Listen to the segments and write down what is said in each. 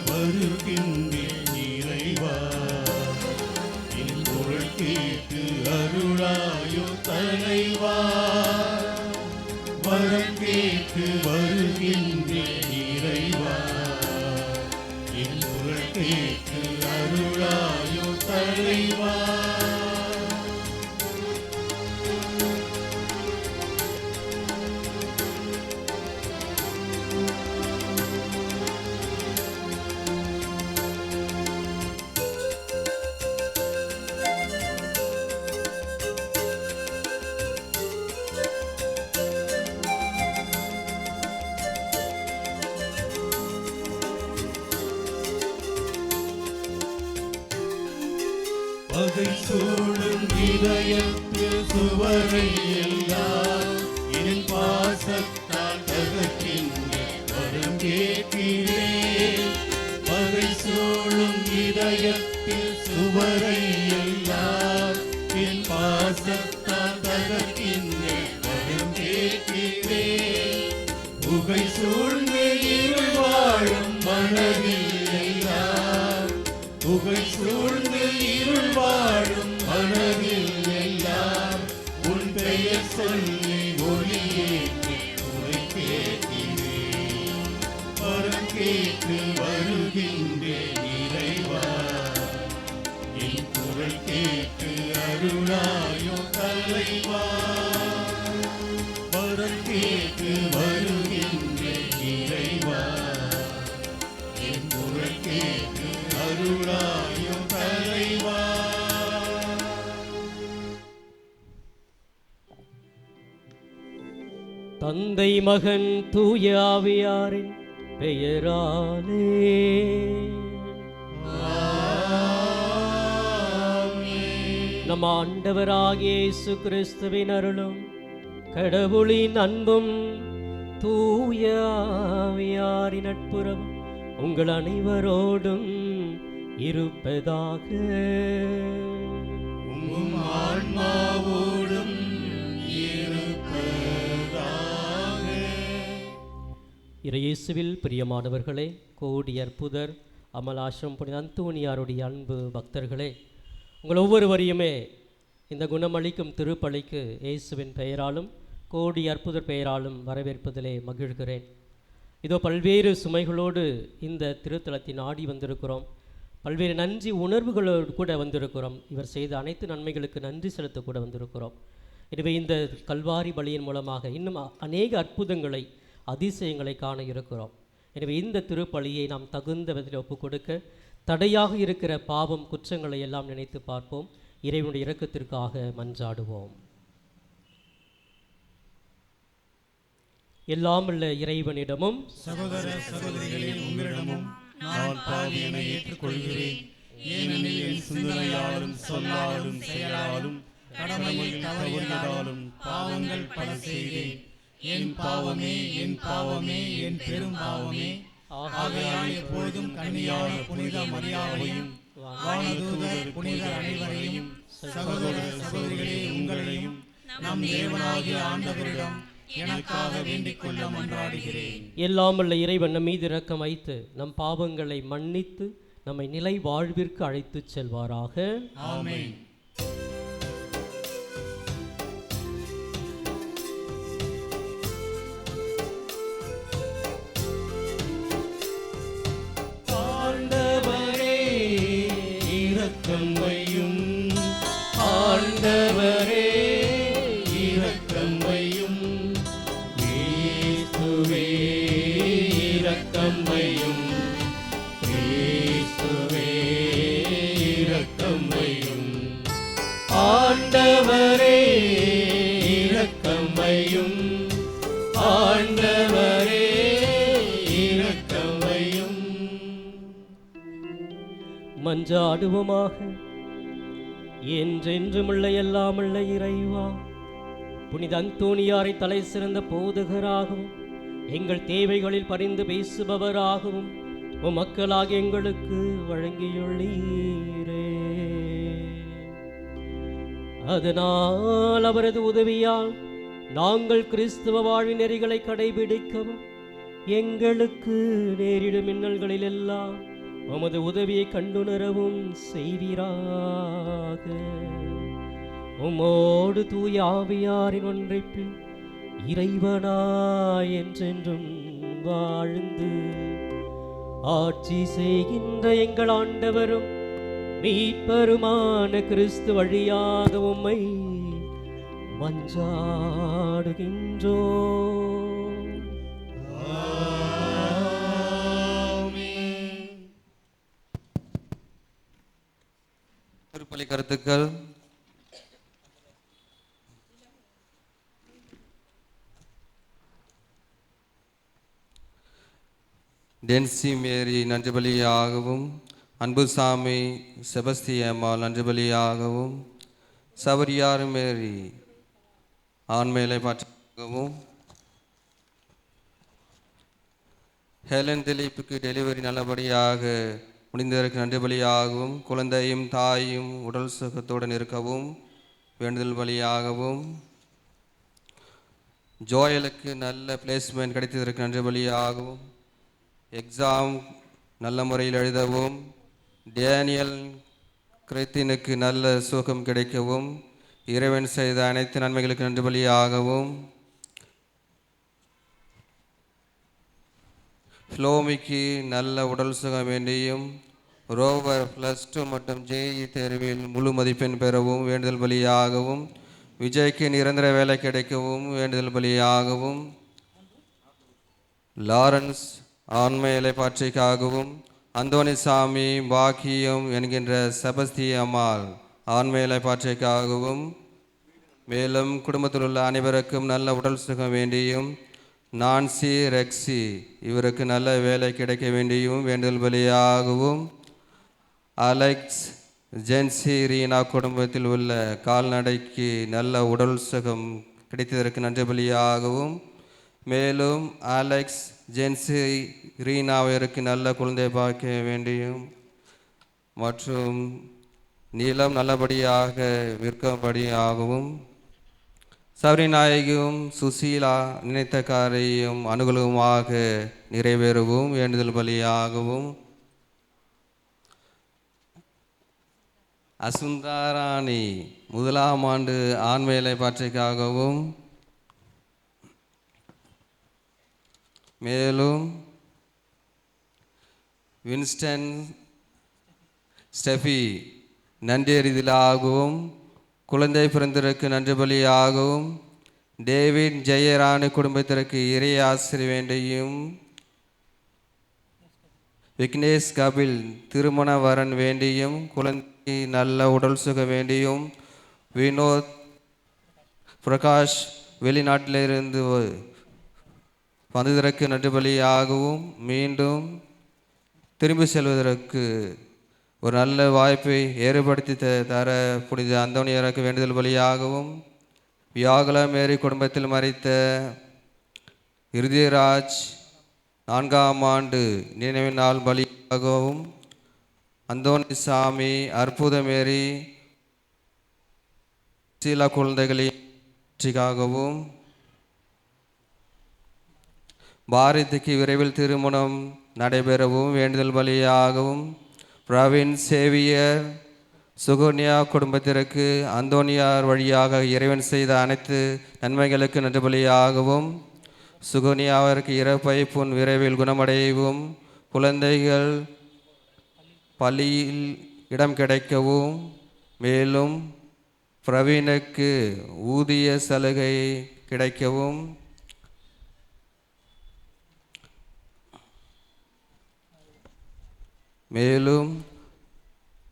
வருகின்றேன் இறைவா, என் குரல் கேட்டு அருளாயோ தலைவா. வரம் கேட்டு வருகின்றேன் இறைவா, என் குரல் கேட்டு அருளாயோ தலைவா. பகை சூழும் இதயத்தில் சுவரை எல்லாம் என் பாசத்தால் தகர்க்கின்ற வரம் கேட்கிறேன். பகை சூழும் இதயத்தில் சுவரை எல்லாம் என் பாசத்தால் தகர்க்கின்ற வரம் கேட்கிறேன். புகை சூழ்ந்து இருள் வாழும் மனதில் எல்லாம், புகை சூழ்ந்து இருள் வாழும் மனதில் எல்லாம் உன் பெயர் சொல்லி ஒளியேற்றி உரை கேட்கிறேன். வரம் கேட்டு வருகின்றேன் இறைவா, என் குரல் கேட்டு அருளாயோ தலைவா. வரம் கேட்டு வருகின்றேன் இறைவா, என் குரல் கேட்டு அருளாயோ தலைவா. தந்தை மகன் தூய ஆவியாரின் பெயராலே நம் ஆண்டவராகிய இயேசு கிறிஸ்துவின் அருளும் கடவுளின் அன்பும் தூய ஆவியாரின் நட்புறவும் உங்கள் அனைவரோடும் இருப்பதாக. உம் ஆன்மாவோடும் இருப்பதாக. இயேசுவில் பிரியமானவர்களே, கோடி அற்புதர் அமலாசிரம் புனித அந்தோனியாருடைய அன்பு பக்தர்களே, உங்கள் ஒவ்வொருவரையுமே இந்த குணமளிக்கும் திருப்பலிக்கு இயேசுவின் பெயராலும் கோடி அற்புதர் பெயராலும் வரவேற்பதிலே மகிழ்கிறேன். இதோ பல்வேறு சுமைகளோடு இந்த திருத்தலத்தை நாடி வந்திருக்கிறோம். பல்வேறு நன்றி உணர்வுகளோடு கூட வந்திருக்கிறோம். இவர் செய்த அனைத்து நன்மைகளுக்கு நன்றி செலுத்த கூட வந்திருக்கிறோம். எனவே இந்த கல்வாரி பலியின் மூலமாக இன்னும் அநேக அற்புதங்களை அதிசயங்களை காண இருக்கிறோம். எனவே இந்த திருப்பலியை நாம் தகுந்த விதத்தில் ஒப்புக் கொடுக்க தடையாக இருக்கிற பாவம் குற்றங்களை எல்லாம் நினைத்து பார்ப்போம். இறைவனுடைய இரக்கத்திற்காக மன்றாடுவோம். எல்லாம் உள்ள இறைவனிடமும் சகோதர சகோதரிகளே, உங்களிடமும் நான் பாவியனை ஏற்றுக்கொள்கிறேன். ஏனெனில் என் சிந்தனையாலும் சொல்லாலும் செயலாலும் கடமையில் தவறியதாலும் பாவங்கள் பல செய்தேன். என் பாவமே, என் பாவமே, என் பெரும் பாவமே. ஆகையால் எப்பொழுதும் கன்னியான புனித மரியாவையும் வானதூதர் புனிதர் அனைவரையும் சகோதர சகோதரிகளே உங்களையும் நம் தேவனாகிய ஆண்டவரிடம் எனக்காக வேண்டிக் கொள்ள மன்றாடுகிறேன். எல்லாம் உள்ள இறைவன் நம் மீது இரக்கம் வைத்து நம் பாவங்களை மன்னித்து நம்மை நிலை வாழ்விற்கு அழைத்துச் செல்வாராக. ஆமென். ஆண்டவரே இரக்கம் வையும், ஆண்டவரே இரக்கம் வையும், கிறிஸ்துவே இரக்கம் வையும், கிறிஸ்துவே இரக்கம் வையும். ஆண்டவரே இரக்கம் வையும், ஆண்டவரே இரக்கம் வையும். மன்றாடுவோமாக. என்றென்றுமுள்ள எல்லாமுள்ள இறைவா, புனித அந்தோனியாரை தலை சிறந்த போதகராகவும் எங்கள் தேவைகளில் பரிந்து பேசுபவராகவும் மக்களாக எங்களுக்கு வழங்கியுள்ளீரே. அதனால் அவரது உதவியால் நாங்கள் கிறிஸ்துவ வாழ்வின் நெறிகளை கடைபிடிக்கவும் எங்களுக்கு நேரிடும் மின்னல்களிலெல்லாம் உமது உதவியை கண்டுணரவும் செய்வீராக. உம்மோடு தூய ஆவியாரின் ஒன்றைப்பில் இறைவனாய் என்றென்றும் வாழ்ந்து ஆட்சி செய்கின்ற எங்கள் ஆண்டவரும் மீட்பருமான கிறிஸ்து வழியாக உம்மை மன்றாடுகின்றோம். திருப்பலி கருத்துக்கள். டென்சி மேரி நன்றிபலியாகவும், அன்புசாமி செபஸ்தியம்மாள் நன்றிபலியாகவும், சவரியார் மேரி ஆண்மையிலை பாற்றாகவும், ஹெலன் திலீப்புக்கு டெலிவரி நல்லபடியாக முடிந்ததற்கு நன்றிபலியாகவும், குழந்தையும் தாயும் உடல் சுகத்துடன் இருக்கவும் வேண்டுதல் பலியாகவும், ஜோயலுக்கு நல்ல பிளேஸ்மெண்ட் கிடைத்ததற்கு நன்றிபலியாகவும், எக்ஸாம் நல்ல முறையில் எழுதவும், டேனியல் கிறிஸ்தினுக்கு நல்ல சுகம் கிடைக்கவும், இறைவன் செய்த அனைத்து நன்மைகளுக்கு நன்றிபலியாகவும், ஃப்ளோமிக்கு நல்ல உடல் சுகம் வேண்டியும், ரோவர் +2 மற்றும் ஜேஇ தேர்வில் முழு மதிப்பெண் பெறவும் வேண்டுதல் பலியாகவும், விஜய்க்கு நிரந்தர வேலை கிடைக்கவும் வேண்டுதல் பலியாகவும், லாரன்ஸ் ஆண்மையிலை பாற்றிக்காகவும், அந்தோனிசாமி பாக்கியம் என்கின்ற செபஸ்தியம்மாள் ஆண்மையிலை பாற்றிக்காகவும், மேலும் குடும்பத்தில் உள்ள அனைவருக்கும் நல்ல உடல் சுகம் வேண்டியும், நான்சி ரெக்ஸி இவருக்கு நல்ல வேலை கிடைக்க வேண்டியும் வேண்டுதல் பலியாகவும், அலெக்ஸ் ஜென்சி ரீனா குடும்பத்தில் உள்ள கால்நடைக்கு நல்ல உடல் சுகம் கிடைத்ததற்கு நன்றி பலியாகவும், மேலும் அலெக்ஸ் ஜென்சி ரீனாவிற்கு நல்ல குழந்தை பார்க்க வேண்டியும் மற்றும் நிலம் நல்லபடியாக விற்கும்படியாகவும், சபரிநாயகியும் சுசீலா நினைத்த காரியம் அனுகூலமாக நிறைவேறவும் வேண்டுதல் பலியாகவும், அசுந்தாராணி முதலாம் ஆண்டு ஆண்மையிலை பாற்றிக்காகவும், மேலும் வின்ஸ்டன் ஸ்டெஃபி நன்றெறிதலாகவும், குழந்தை பிறந்ததற்கு நன்றி பலியாகவும், டேவிட் ஜெயராணி குடும்பத்திற்கு இறை ஆசிரிய வேண்டியும், விக்னேஷ் கபில் திருமண வரன் வேண்டியும், குழந்தை நல்ல உடல் சுக வேண்டியும், வினோத் பிரகாஷ் வெளிநாட்டிலிருந்து வந்ததற்கு நன்றி பலியாகவும், மீண்டும் திரும்பி செல்வதற்கு ஒரு நல்ல வாய்ப்பை ஏற்படுத்தி தர புனித அந்தோனியருக்கு வேண்டுதல் பலியாகவும், வியாகுல மேரி குடும்பத்தில் மறைத்த இருதிராஜ் 4ஆம் ஆண்டு நினைவு நாள் பலியாகவும், அந்தோனிசாமி அற்புத மேரி சில குழந்தைகளின் பாரதிக்கு விரைவில் திருமணம் நடைபெறவும் வேண்டுதல் பலியாகவும், பிரவீன் சேவியர் சுகன்யா குடும்பத்திற்கு அந்தோனியார் வழியாக இறைவன் செய்த அனைத்து நன்மைகளுக்கு நன்றி பலியாகவும், சுகன்யாவிற்கு இறப்பை புண் விரைவில் குணமடையவும், குழந்தைகள் பள்ளியில் இடம் கிடைக்கவும், மேலும் பிரவீனுக்கு ஊதிய சலுகை கிடைக்கவும், மேலும்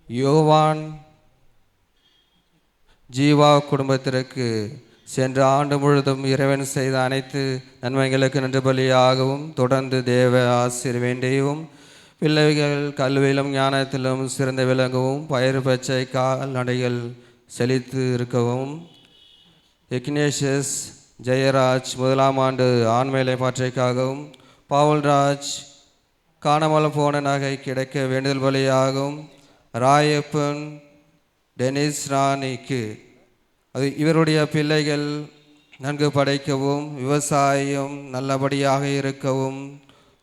யோவான் ஜீவா குடும்பத்திற்கு சென்ற ஆண்டு முழுதும் இறைவன் செய்த அனைத்து நன்மைகளுக்கு நன்றி பலியாகவும், தொடர்ந்து தேவ ஆசிர் வேண்டியும், பிள்ளைகள் கல்வியிலும் ஞானத்திலும் சிறந்த விளங்கவும், பயிர் பச்சை கால்நடைகள் செழித்து இருக்கவும், இக்னேஷியஸ் ஜெயராஜ் 1ஆம் ஆண்டு ஆண்மையிலை பாற்றைக்காகவும், பவுல்ராஜ் காணாமல் போன நகை கிடைக்க வேண்டுதல் பலியாகவும், ராயப்பன் டெனிஸ் ராணிக்கு இவருடைய பிள்ளைகள் நன்கு படைக்கவும், விவசாயம் நல்லபடியாக இருக்கவும்,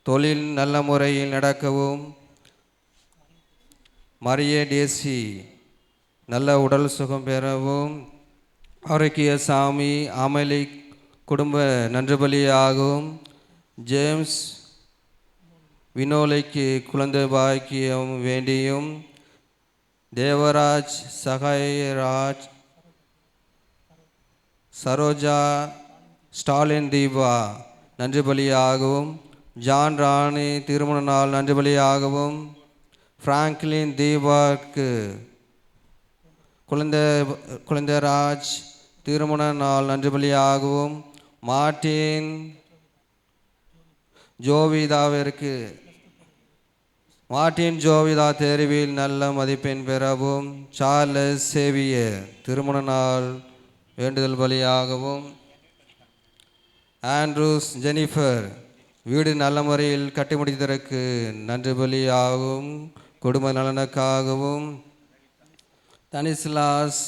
தொழில் நல்ல முறையில் நடக்கவும், மரிய டேசி நல்ல உடல் சுகம் பெறவும், ஆரோக்கியசாமி அமலி குடும்ப நன்று பலியாகவும், ஜேம்ஸ் வினோலைக்கு குழந்தை பாக்கியம் வேண்டியும், தேவராஜ் சகாயராஜ் சரோஜா ஸ்டாலின் தீபா நன்றி பலியாகவும், ஜான் ராணி திருமண நாள் நன்றி பலியாகவும், பிராங்க்லின் தீபாக்கு குழந்தைராஜ் திருமண நாள் நன்றி பலியாகவும், மார்டின் ஜோவிதா தேர்வில் நல்ல மதிப்பெண் பெறவும், சார்லஸ் சேவியர் திருமண நாள் வேண்டுதல் பலியாகவும், ஆண்ட்ரூஸ் ஜெனிஃபர் வீடு நல்ல முறையில் கட்டி முடித்ததற்கு நன்றி பலியாகவும், குடும்ப நலனுக்காகவும், தனிஸ்லாஸ்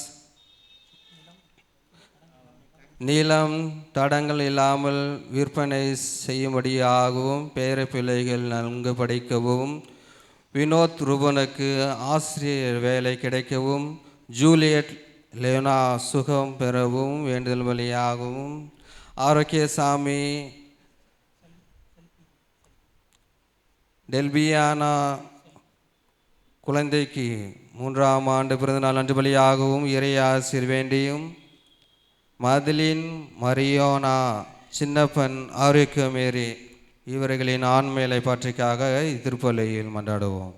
நீளம் தடங்கள் இல்லாமல் விற்பனை செய்யும்படியாகவும், பேர பிள்ளைகள் நன்கு படிக்கவும், வினோத் ரூபனுக்கு ஆசிரியர் வேலை கிடைக்கவும், ஜூலியட் லேனா சுகம் பெறவும் வேண்டுதல் வழியாகவும், ஆரோக்கியசாமி டெல்பியானா குழந்தைக்கு 3ஆம் ஆண்டு பிறந்தநாள் நன்றி பலியாகவும், இறையாசிர் வேண்டியும், மதிலின் மரியோனா சின்னப்பன் ஆரோக்கியமேரி இவர்களின் ஆண்மையை பற்றிக்காக திருப்பலியில் மன்றாடுவோம்.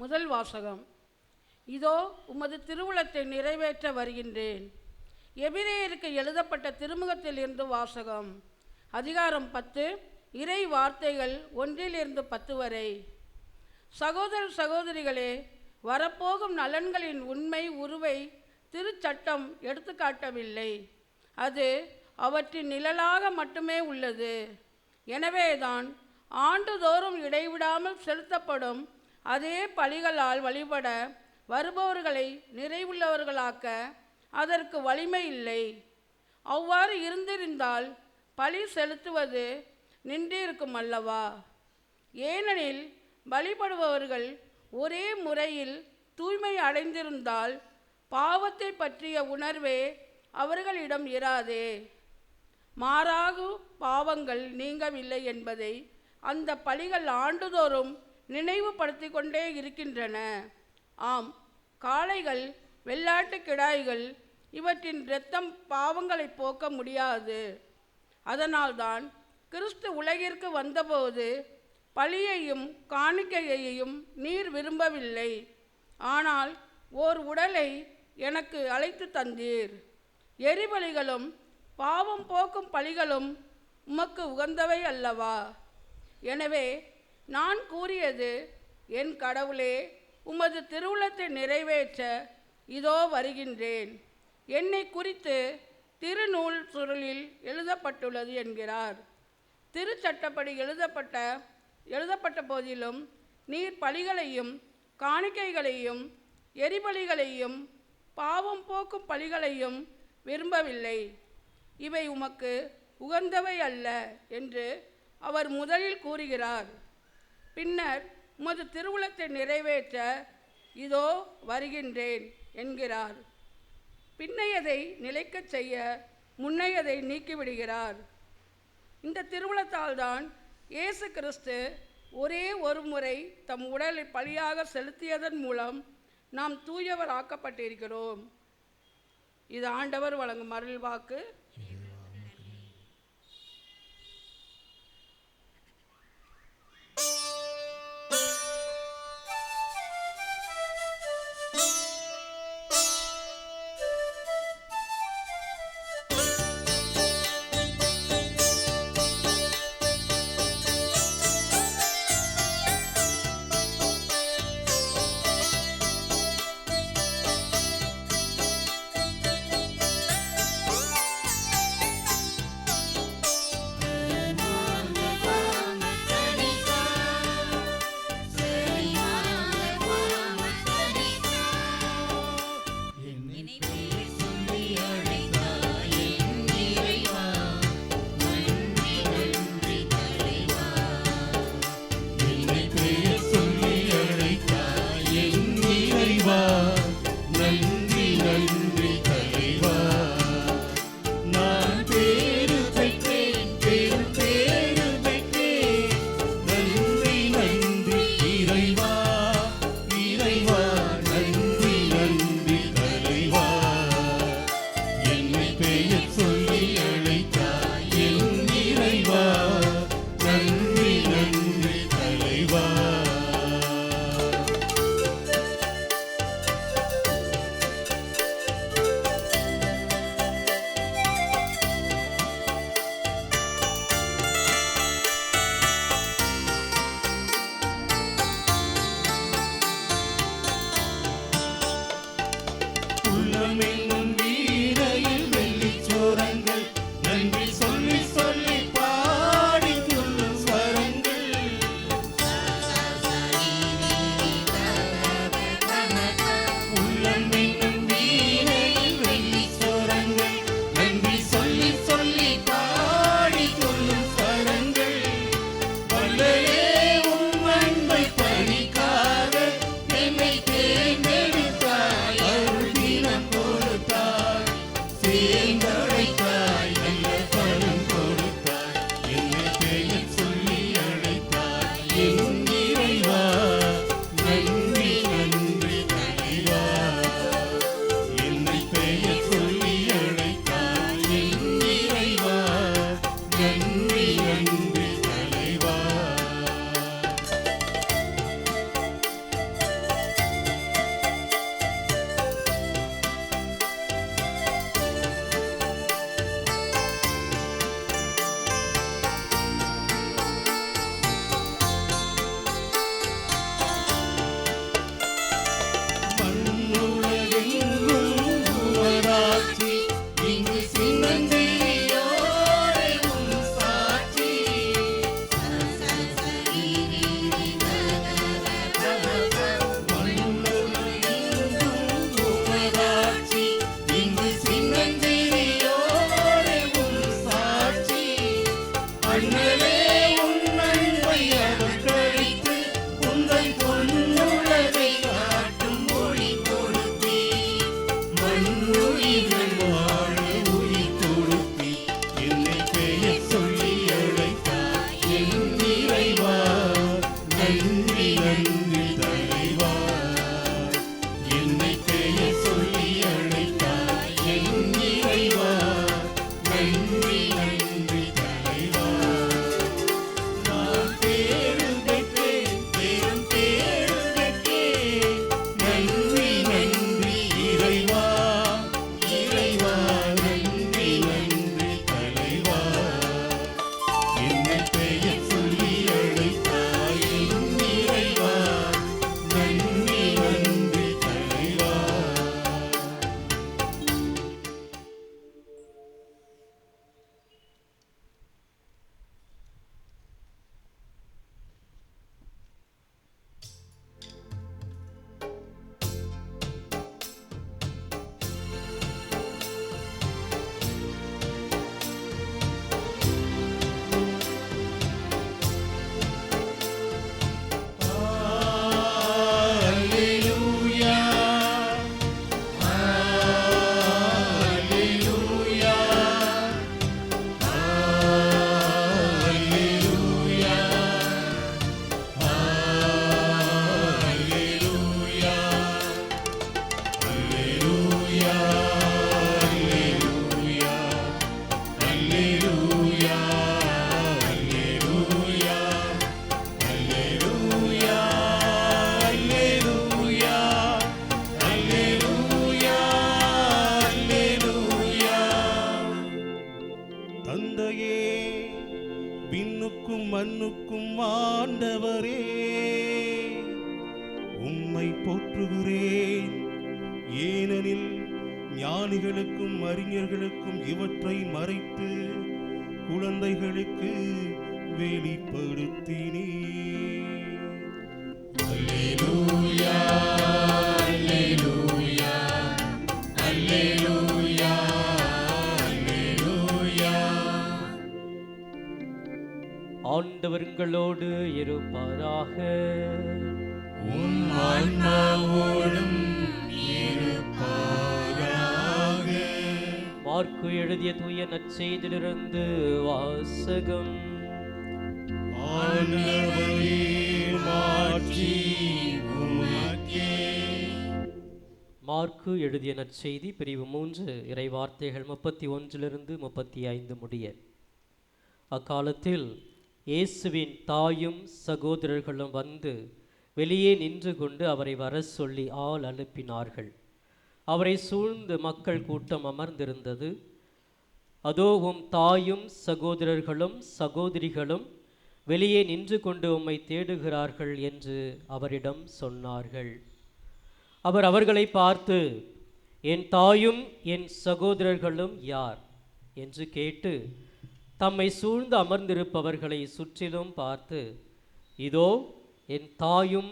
முதல் வாசகம். இதோ உமது திருவுளத்தை நிறைவேற்ற வருகின்றேன். எபிரேயருக்கு எழுதப்பட்ட திருமுகத்தில் இருந்து வாசகம். அதிகாரம் 10, இறை வார்த்தைகள் 1-10 வரை. சகோதர சகோதரிகளே, வரப்போகும் நலன்களின் உண்மை உருவை திருச்சட்டம் எடுத்துக்காட்டவில்லை. அது அவற்றின் நிழலாக மட்டுமே உள்ளது. எனவேதான் ஆண்டுதோறும் இடைவிடாமல் செலுத்தப்படும் அதே பலிகளால் வழிபட வருபவர்களை நிறைவுள்ளவர்களாக்க அதற்கு வலிமை இல்லை. அவ்வாறு இருந்திருந்தால் பலி செலுத்துவது நின்றிருக்கும் அல்லவா? ஏனெனில் வழிபடுபவர்கள் ஒரே முறையில் தூய்மை அடைந்திருந்தால் பாவத்தை பற்றிய உணர்வே அவர்களிடம் இராதே. மாறாக பாவங்கள் நீங்கவில்லை என்பதை அந்த பலிகள் ஆண்டுதோறும் நினைவுபடுத்தி கொண்டே இருக்கின்றன. ஆம், காளைகள், வெள்ளாட்டு கிடாய்கள் இவற்றின் இரத்தம் பாவங்களை போக்க முடியாது. அதனால்தான் கிறிஸ்து உலகிற்கு வந்தபோது பலியையும் காணிக்கையையும் நீர் விரும்பவில்லை, ஆனால் ஓர் உடலை எனக்கு அழைத்து தந்தீர். எரிபலிகளும் பாவம் போக்கும் பலிகளும் உமக்கு உகந்தவை அல்லவா? எனவே நான் கூறியது, என் கடவுளே, உமது திருவுளத்தை நிறைவேற்ற இதோ வருகின்றேன். என்னை குறித்து திருநூல் சுருளில் எழுதப்பட்டுள்ளது என்கிறார். திருச்சட்டப்படி எழுதப்பட்ட போதிலும் நீர் பலிகளையும் காணிக்கைகளையும் எரிபலிகளையும் பாவம் போக்கும் பலிகளையும் விரும்பவில்லை. இவை உமக்கு உகந்தவை அல்ல என்று அவர் முதலில் கூறுகிறார். பின்னர் உமது திருவுளத்தை நிறைவேற்ற இதோ வருகின்றேன் என்கிறார். பின்னையதை நிலைக்கச் செய்ய முன்னையதை நீக்கிவிடுகிறார். இந்த திருவுளத்தால்தான் இயேசு கிறிஸ்து ஒரே ஒரு முறை தம் உடலை பலியாக செலுத்தியதன் மூலம் நாம் தூயவர் ஆக்கப்பட்டிருக்கிறோம். இது ஆண்டவர் வழங்கும் அருள்வாக்கு. கூறுகிறேன். ஏனெனில் ஞானிகளுக்கும் அறிஞர்களுக்கும் இவற்றை மறைத்து குழந்தைகளுக்கு வெளிப்படுத்தினீ. அல்லேலூயா அல்லேலூயா அல்லேலூயா அல்லேலூயா. ஆண்டவர் உங்களோடு இருப்பாராக. உம் ஆன்மாவோடும் இருப்பாராக. மார்க்கு எழுதிய தூய நற்செய்தியிலிருந்து வாசகம். ஆண்டவரே மாட்சி உமக்கே. மார்க்கு எழுதிய நற்செய்தி பிரிவு 3 இறைவார்த்தைகள் 31 35 முடிய. அக்காலத்தில் இயேசுவின் தாயும் சகோதரர்களும் வந்து வெளியே நின்று கொண்டு அவரை வர சொல்லி ஆள் அனுப்பினார்கள். அவரை சூழ்ந்து மக்கள் கூட்டம் அமர்ந்திருந்தது. அதோ உம் தாயும் சகோதரர்களும் சகோதரிகளும் வெளியே நின்று கொண்டு உம்மை தேடுகிறார்கள் என்று அவரிடம் சொன்னார்கள். அவர் அவர்களை பார்த்து, என் தாயும் என் சகோதரர்களும் யார் என்று கேட்டு தம்மை சூழ்ந்து அமர்ந்திருப்பவர்களை சுற்றிலும் பார்த்து, இதோ என் தாயும்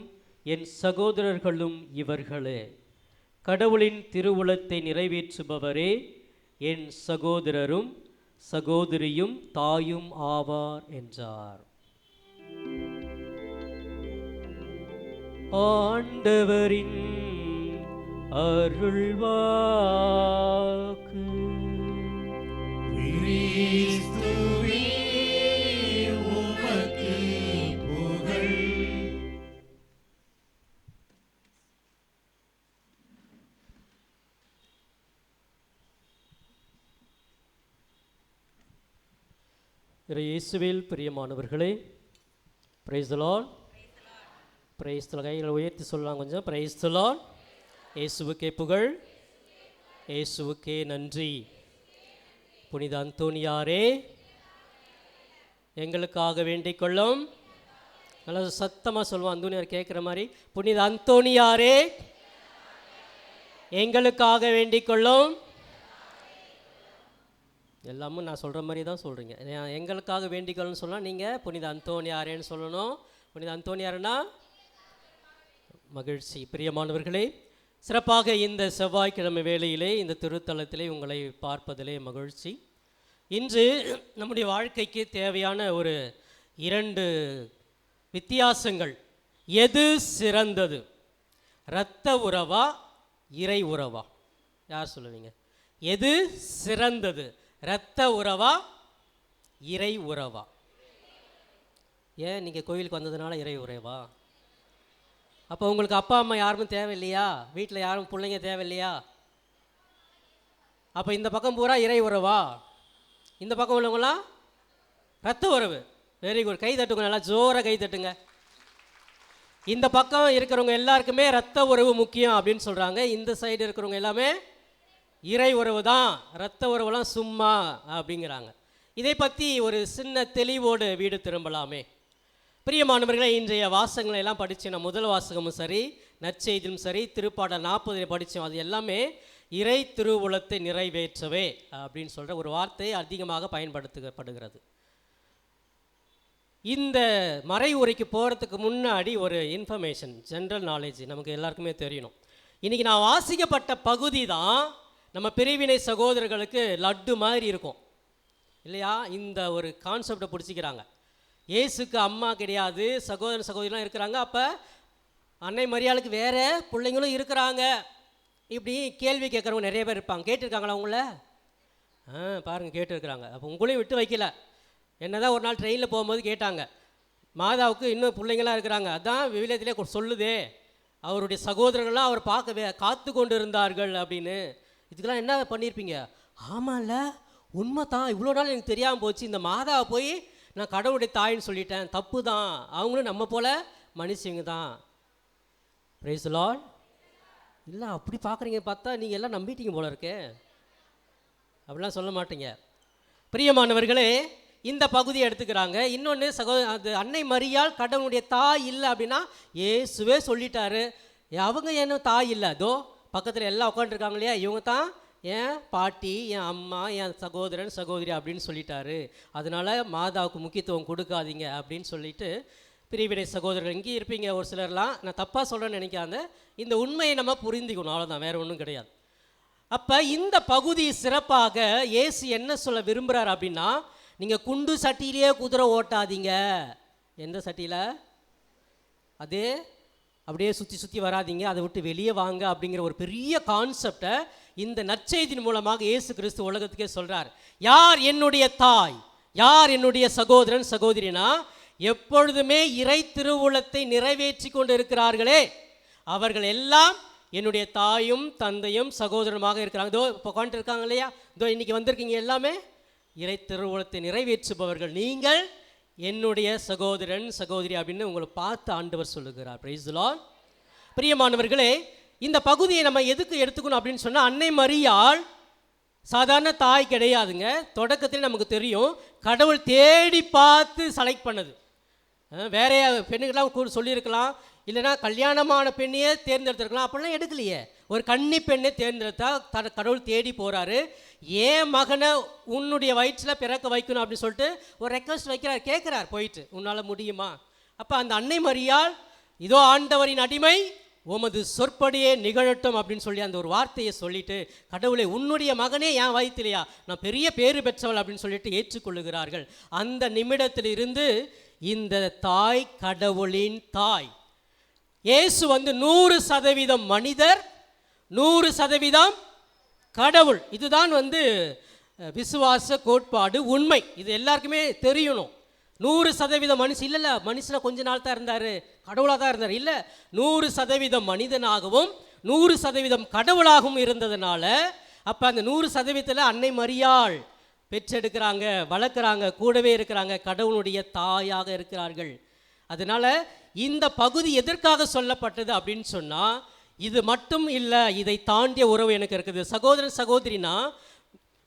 என் சகோதரர்களும் இவர்களே. கடவுளின் திருவுளத்தை நிறைவேற்றுபவரே என் சகோதரரும் சகோதரியும் தாயும் ஆவார் என்றார். ஆண்டவரின் அருள்வாக்கு. கிறிஸ்துவே உமக்கு புகழ். இயேசுவில் பிரியமானவர்களே, praise the Lord. Praise the Lord. கைகளை உயர்த்தி சொல்லலாம் கொஞ்சம். Praise the Lord. இயேசுவுக்கே புகழ், இயேசுவுக்கே நன்றி. புனித அந்தோனியாரே எங்களுக்காக வேண்டிக் கொள்ளும். நல்லா சத்தமாக சொல்லுவோம், அந்தோனியார் கேட்குற மாதிரி. புனித அந்தோனியாரே எங்களுக்காக வேண்டிக் கொள்ளும். எல்லாமும் நான் சொல்கிற மாதிரி தான் சொல்கிறீங்க. எங்களுக்காக வேண்டிக்கொள்ளணும்னு சொன்னால் நீங்கள் புனித அந்தோனியாரேன்னு சொல்லணும். புனித அந்தோனியாருன்னா மகிழ்ச்சி. பிரியமானவர்களே, சிறப்பாக இந்த செவ்வாய்க்கிழமை வேளையிலே இந்த திருத்தலத்திலே உங்களை பார்ப்பதிலே மகிழ்ச்சி. இன்று நம்முடைய வாழ்க்கைக்கு தேவையான ஒரு 2 வித்தியாசங்கள். எது சிறந்தது? இரத்த உறவா இறை உறவா? யார் சொல்லுவீங்க? எது சிறந்தது? இரத்த உறவா இறை உறவா? ஏன் நீங்கள் கோயிலுக்கு வந்ததுனால இறை உறவா? அப்போ உங்களுக்கு அப்பா அம்மா யாரும் தேவையில்லையா? வீட்டில் யாரும் பிள்ளைங்க தேவையில்லையா? அப்போ இந்த பக்கம் பூரா இறை உறவா? இந்த பக்கம் உள்ளவங்களாம் இரத்த உறவு. Very good. கை தட்டுங்க, நல்லா ஜோராக கை தட்டுங்க. இந்த பக்கம் இருக்கிறவங்க எல்லாருக்குமே இரத்த உறவு முக்கியம் அப்படின்னு சொல்கிறாங்க. இந்த சைடு இருக்கிறவங்க எல்லாமே இறை உறவு தான், இரத்த உறவுலாம் சும்மா அப்படிங்கிறாங்க. இதை பற்றி ஒரு சின்ன தெளிவோடு வீடு திரும்பலாமே. பிரியமானவர்களே, இன்றைய வாசகங்களை எல்லாம் படித்து நான் முதல் வாசகமும் சரி, நற்செய்தியும் சரி, திருப்பாடல் 40 படித்தோம். அது எல்லாமே இறை திருவுளத்தை நிறைவேற்றவே அப்படின்னு சொல்கிற ஒரு வார்த்தை அதிகமாக பயன்படுத்தப்படுகிறது. இந்த மறை உரைக்கு போகிறதுக்கு முன்னாடி ஒரு இன்ஃபர்மேஷன், ஜென்ரல் நாலேஜ் நமக்கு எல்லாருக்குமே தெரியணும். இன்றைக்கி நான் வாசிக்கப்பட்ட பகுதி தான் நம்ம பிரிவினை சகோதரர்களுக்கு லட்டு மாதிரி இருக்கும் இல்லையா? இந்த ஒரு கான்செப்டை பிடிச்சிக்கிறாங்க. இயேசுக்கு அம்மா கிடையாது, சகோதரன் சகோதரிலாம் இருக்கிறாங்க. அப்போ அன்னை மரியாளுக்கு வேறு பிள்ளைங்களும் இருக்கிறாங்க. இப்படி கேள்வி கேட்குறவங்க நிறைய பேர் இருப்பாங்க. கேட்டிருக்காங்களா உங்களை? பாருங்கள், கேட்டுருக்குறாங்க. அப்போ உங்களையும் விட்டு வைக்கல. என்ன தான் ஒரு நாள் ட்ரெயினில் போகும்போது கேட்டாங்க, மாதாவுக்கு இன்னும் பிள்ளைங்களாம் இருக்கிறாங்க, அதான் விவிலியத்திலே சொல்லுதே அவருடைய சகோதரர்கள்லாம் அவர் பார்க்க காத்து கொண்டு இருந்தார்கள் அப்படின்னு. இதுக்கெல்லாம் என்ன பண்ணியிருப்பீங்க? ஆமாம்ல, உண்மை தான், இவ்வளோ நாள் எனக்கு தெரியாமல் போச்சு. இந்த மாதாவை போய் நான் கடவுளுடைய தாயின்னு சொல்லிட்டேன், தப்பு தான், அவங்களும் நம்ம போல் மனுஷங்க தான். Praise the Lord. இல்லை அப்படி பார்க்குறீங்க, பார்த்தா நீங்கள் எல்லாம் நம்பிட்டீங்க போல இருக்கே. அப்படிலாம் சொல்ல மாட்டீங்க. பிரியமானவர்களே, இந்த பகுதியை எடுத்துக்கிறாங்க. இன்னொன்று அது அன்னை மரியாள் கடவுளுடைய தாய் இல்லை அப்படின்னா இயேசுவே சொல்லிட்டாரு, அவங்க என்ன தாய் இல்லை, அதோ பக்கத்தில் எல்லாம் உட்காந்துருக்காங்க இல்லையா, இவங்க தான் என் பாட்டி, என் அம்மா, என் சகோதரன் சகோதரி அப்படின்னு சொல்லிட்டாரு. அதனால் மாதாவுக்கு முக்கியத்துவம் கொடுக்காதீங்க அப்படின்னு சொல்லிட்டு, பிரிவினை சகோதரர்கள் இங்கே இருப்பீங்க ஒரு சிலர்லாம், நான் தப்பாக சொல்கிறேன்னு நினைக்காத, இந்த உண்மையை நம்ம புரிந்துக்கணும், அவ்வளோதான், வேறு ஒன்றும் கிடையாது. அப்போ இந்த பகுதி சிறப்பாக இயேசு என்ன சொல்ல விரும்புகிறார் அப்படின்னா, நீங்கள் குண்டு சட்டியிலேயே குதிரை ஓட்டாதீங்க. எந்த சட்டியில்? அதே அப்படியே சுற்றி சுற்றி வராதிங்க, அதை விட்டு வெளியே வாங்க அப்படிங்கிற ஒரு பெரிய கான்செப்டை இந்த நற்செய்தியின் மூலமாக இயேசு கிறிஸ்து உலகத்துக்கே சொல்கிறார். யார் என்னுடைய தாய், யார் என்னுடைய சகோதரன் சகோதரினா, எப்பொழுதுமே இறை திருவுளத்தை நிறைவேற்றி கொண்டு இருக்கிறார்களே அவர்கள் எல்லாம் என்னுடைய தாயும் தந்தையும் சகோதரமாக இருக்கிறாங்க. இதோ இப்போ உட்காந்துட்டு இருக்காங்க இல்லையா, இதோ இன்றைக்கி வந்திருக்கீங்க எல்லாமே இறை திருவுளத்தை நிறைவேற்றுபவர்கள், நீங்கள் என்னுடைய சகோதரன் சகோதரி அப்படின்னு உங்களை பார்த்து ஆண்டவர் சொல்லுகிறார். Praise the Lord. பிரியமானவர்களே, இந்த பகுதியை நம்ம எதுக்கு எடுத்துக்கணும் அப்படின்னு சொன்னால், அன்னை மரியாள் சாதாரண தாய் கிடையாதுங்க. தொடக்கத்தில் நமக்கு தெரியும், கடவுள் தேடி பார்த்து செலக்ட் பண்ணது. வேற பெண்ணுக்கெல்லாம் சொல்லியிருக்கலாம், இல்லைனா கல்யாணமான பெண்ணையே தேர்ந்தெடுத்திருக்கலாம், அப்படிலாம் எடுக்கலையே. ஒரு கன்னி பெண்ணை தேர்ந்தெடுத்தா கடவுள் தேடி போகிறாரு. ஏன் மகனை உன்னுடைய வயிற்றில் பிறக்க வைக்கணும் அப்படின்னு சொல்லிட்டு ஒரு ரெக்வஸ்ட் வைக்கிறார், கேட்குறார் போயிட்டு, உன்னால் முடியுமா? அப்போ அந்த அன்னை மரியாள், இதோ ஆண்டவரின் அடிமை, உமது சொற்படியே நிகழட்டும் அப்படின்னு சொல்லி அந்த ஒரு வார்த்தையை சொல்லிட்டு, கடவுளை உன்னுடைய மகனே என் வயிற்றிலையா, நான் பெரிய பேறு பெற்றவள் அப்படின்னு சொல்லிட்டு ஏற்றுக்கொள்ளுகிறார்கள். அந்த நிமிடத்திலிருந்து இந்த தாய் கடவுளின் தாய். இயேசு 100% மனிதர், 100% கடவுள். இதுதான் விசுவாச கோட்பாடு, உண்மை. இது எல்லாருக்குமே தெரியணும். 100% மனுஷன் இல்லை, மனுஷனை கொஞ்ச நாள் தான் இருந்தார், கடவுளாக தான் இருந்தார். இல்லை, 100% மனிதனாகவும் 100% கடவுளாகவும் இருந்ததுனால, அப்போ அந்த 100%த்தில் அன்னை மரியாள் பெற்றெடுக்கிறாங்க, வளர்க்குறாங்க, கூடவே இருக்கிறாங்க, கடவுளுடைய தாயாக இருக்கிறார்கள். அதனால் இந்த பகுதி எதற்காக சொல்லப்பட்டது அப்படின்னு சொன்னால், இது மட்டும் இல்லை, இதை தாண்டிய உறவு எனக்கு இருக்குது. சகோதரன் சகோதரினா,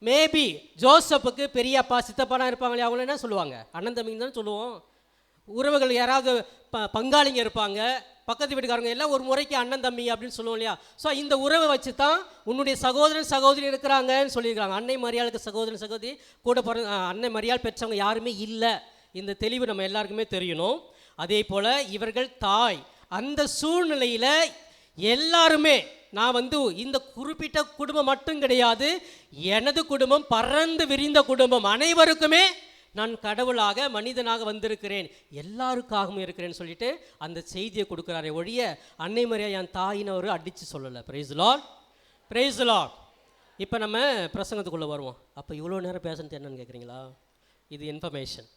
மேபி ஜோசப்புக்கு பெரியப்பா சித்தப்பானா இருப்பாங்களே, அவங்கள என்ன சொல்லுவாங்க, அண்ணன் தம்பிங்க தான் சொல்லுவோம். உறவுகள் யாராவது பங்காளிங்க இருப்பாங்க, பக்கத்து வீட்டுக்காரங்க எல்லாம் ஒரு முறைக்கு அண்ணன் தம்பி அப்படின்னு சொல்லுவோம் இல்லையா. ஸோ இந்த உறவை வச்சு தான் உன்னுடைய சகோதரன் சகோதரி இருக்கிறாங்கன்னு சொல்லியிருக்காங்க. அன்னை மரியாளுக்கு சகோதரன் சகோதரி கூட பிறந்த அன்னை மரியாள் பெற்றவங்க யாருமே இல்லை. இந்த தெளிவு நம்ம எல்லாருக்குமே தெரியணும். அதே போல் இவர்கள் தாய். அந்த சூழ்நிலையில் எல்லாருமே, நான் இந்த குறிப்பிட்ட குடும்பம் மட்டும் கிடையாது, எனது குடும்பம் பறந்து விரிந்த குடும்பம், அனைவருக்குமே நான் கடவுளாக மனிதனாக வந்திருக்கிறேன், எல்லாருக்காகவும் இருக்கிறேன்னு சொல்லிட்டு அந்த செய்தியை கொடுக்குறாரே ஒழிய, அன்னை மரியா என் தாயினவர் அடித்து சொல்லலை. Praise the Lord, praise the Lord. இப்போ நம்ம பிரசங்கத்துக்குள்ளே வருவோம். அப்போ இவ்வளோ நேரம் பேசுறது என்னன்னு கேட்குறீங்களா? இது இன்ஃபர்மேஷன்.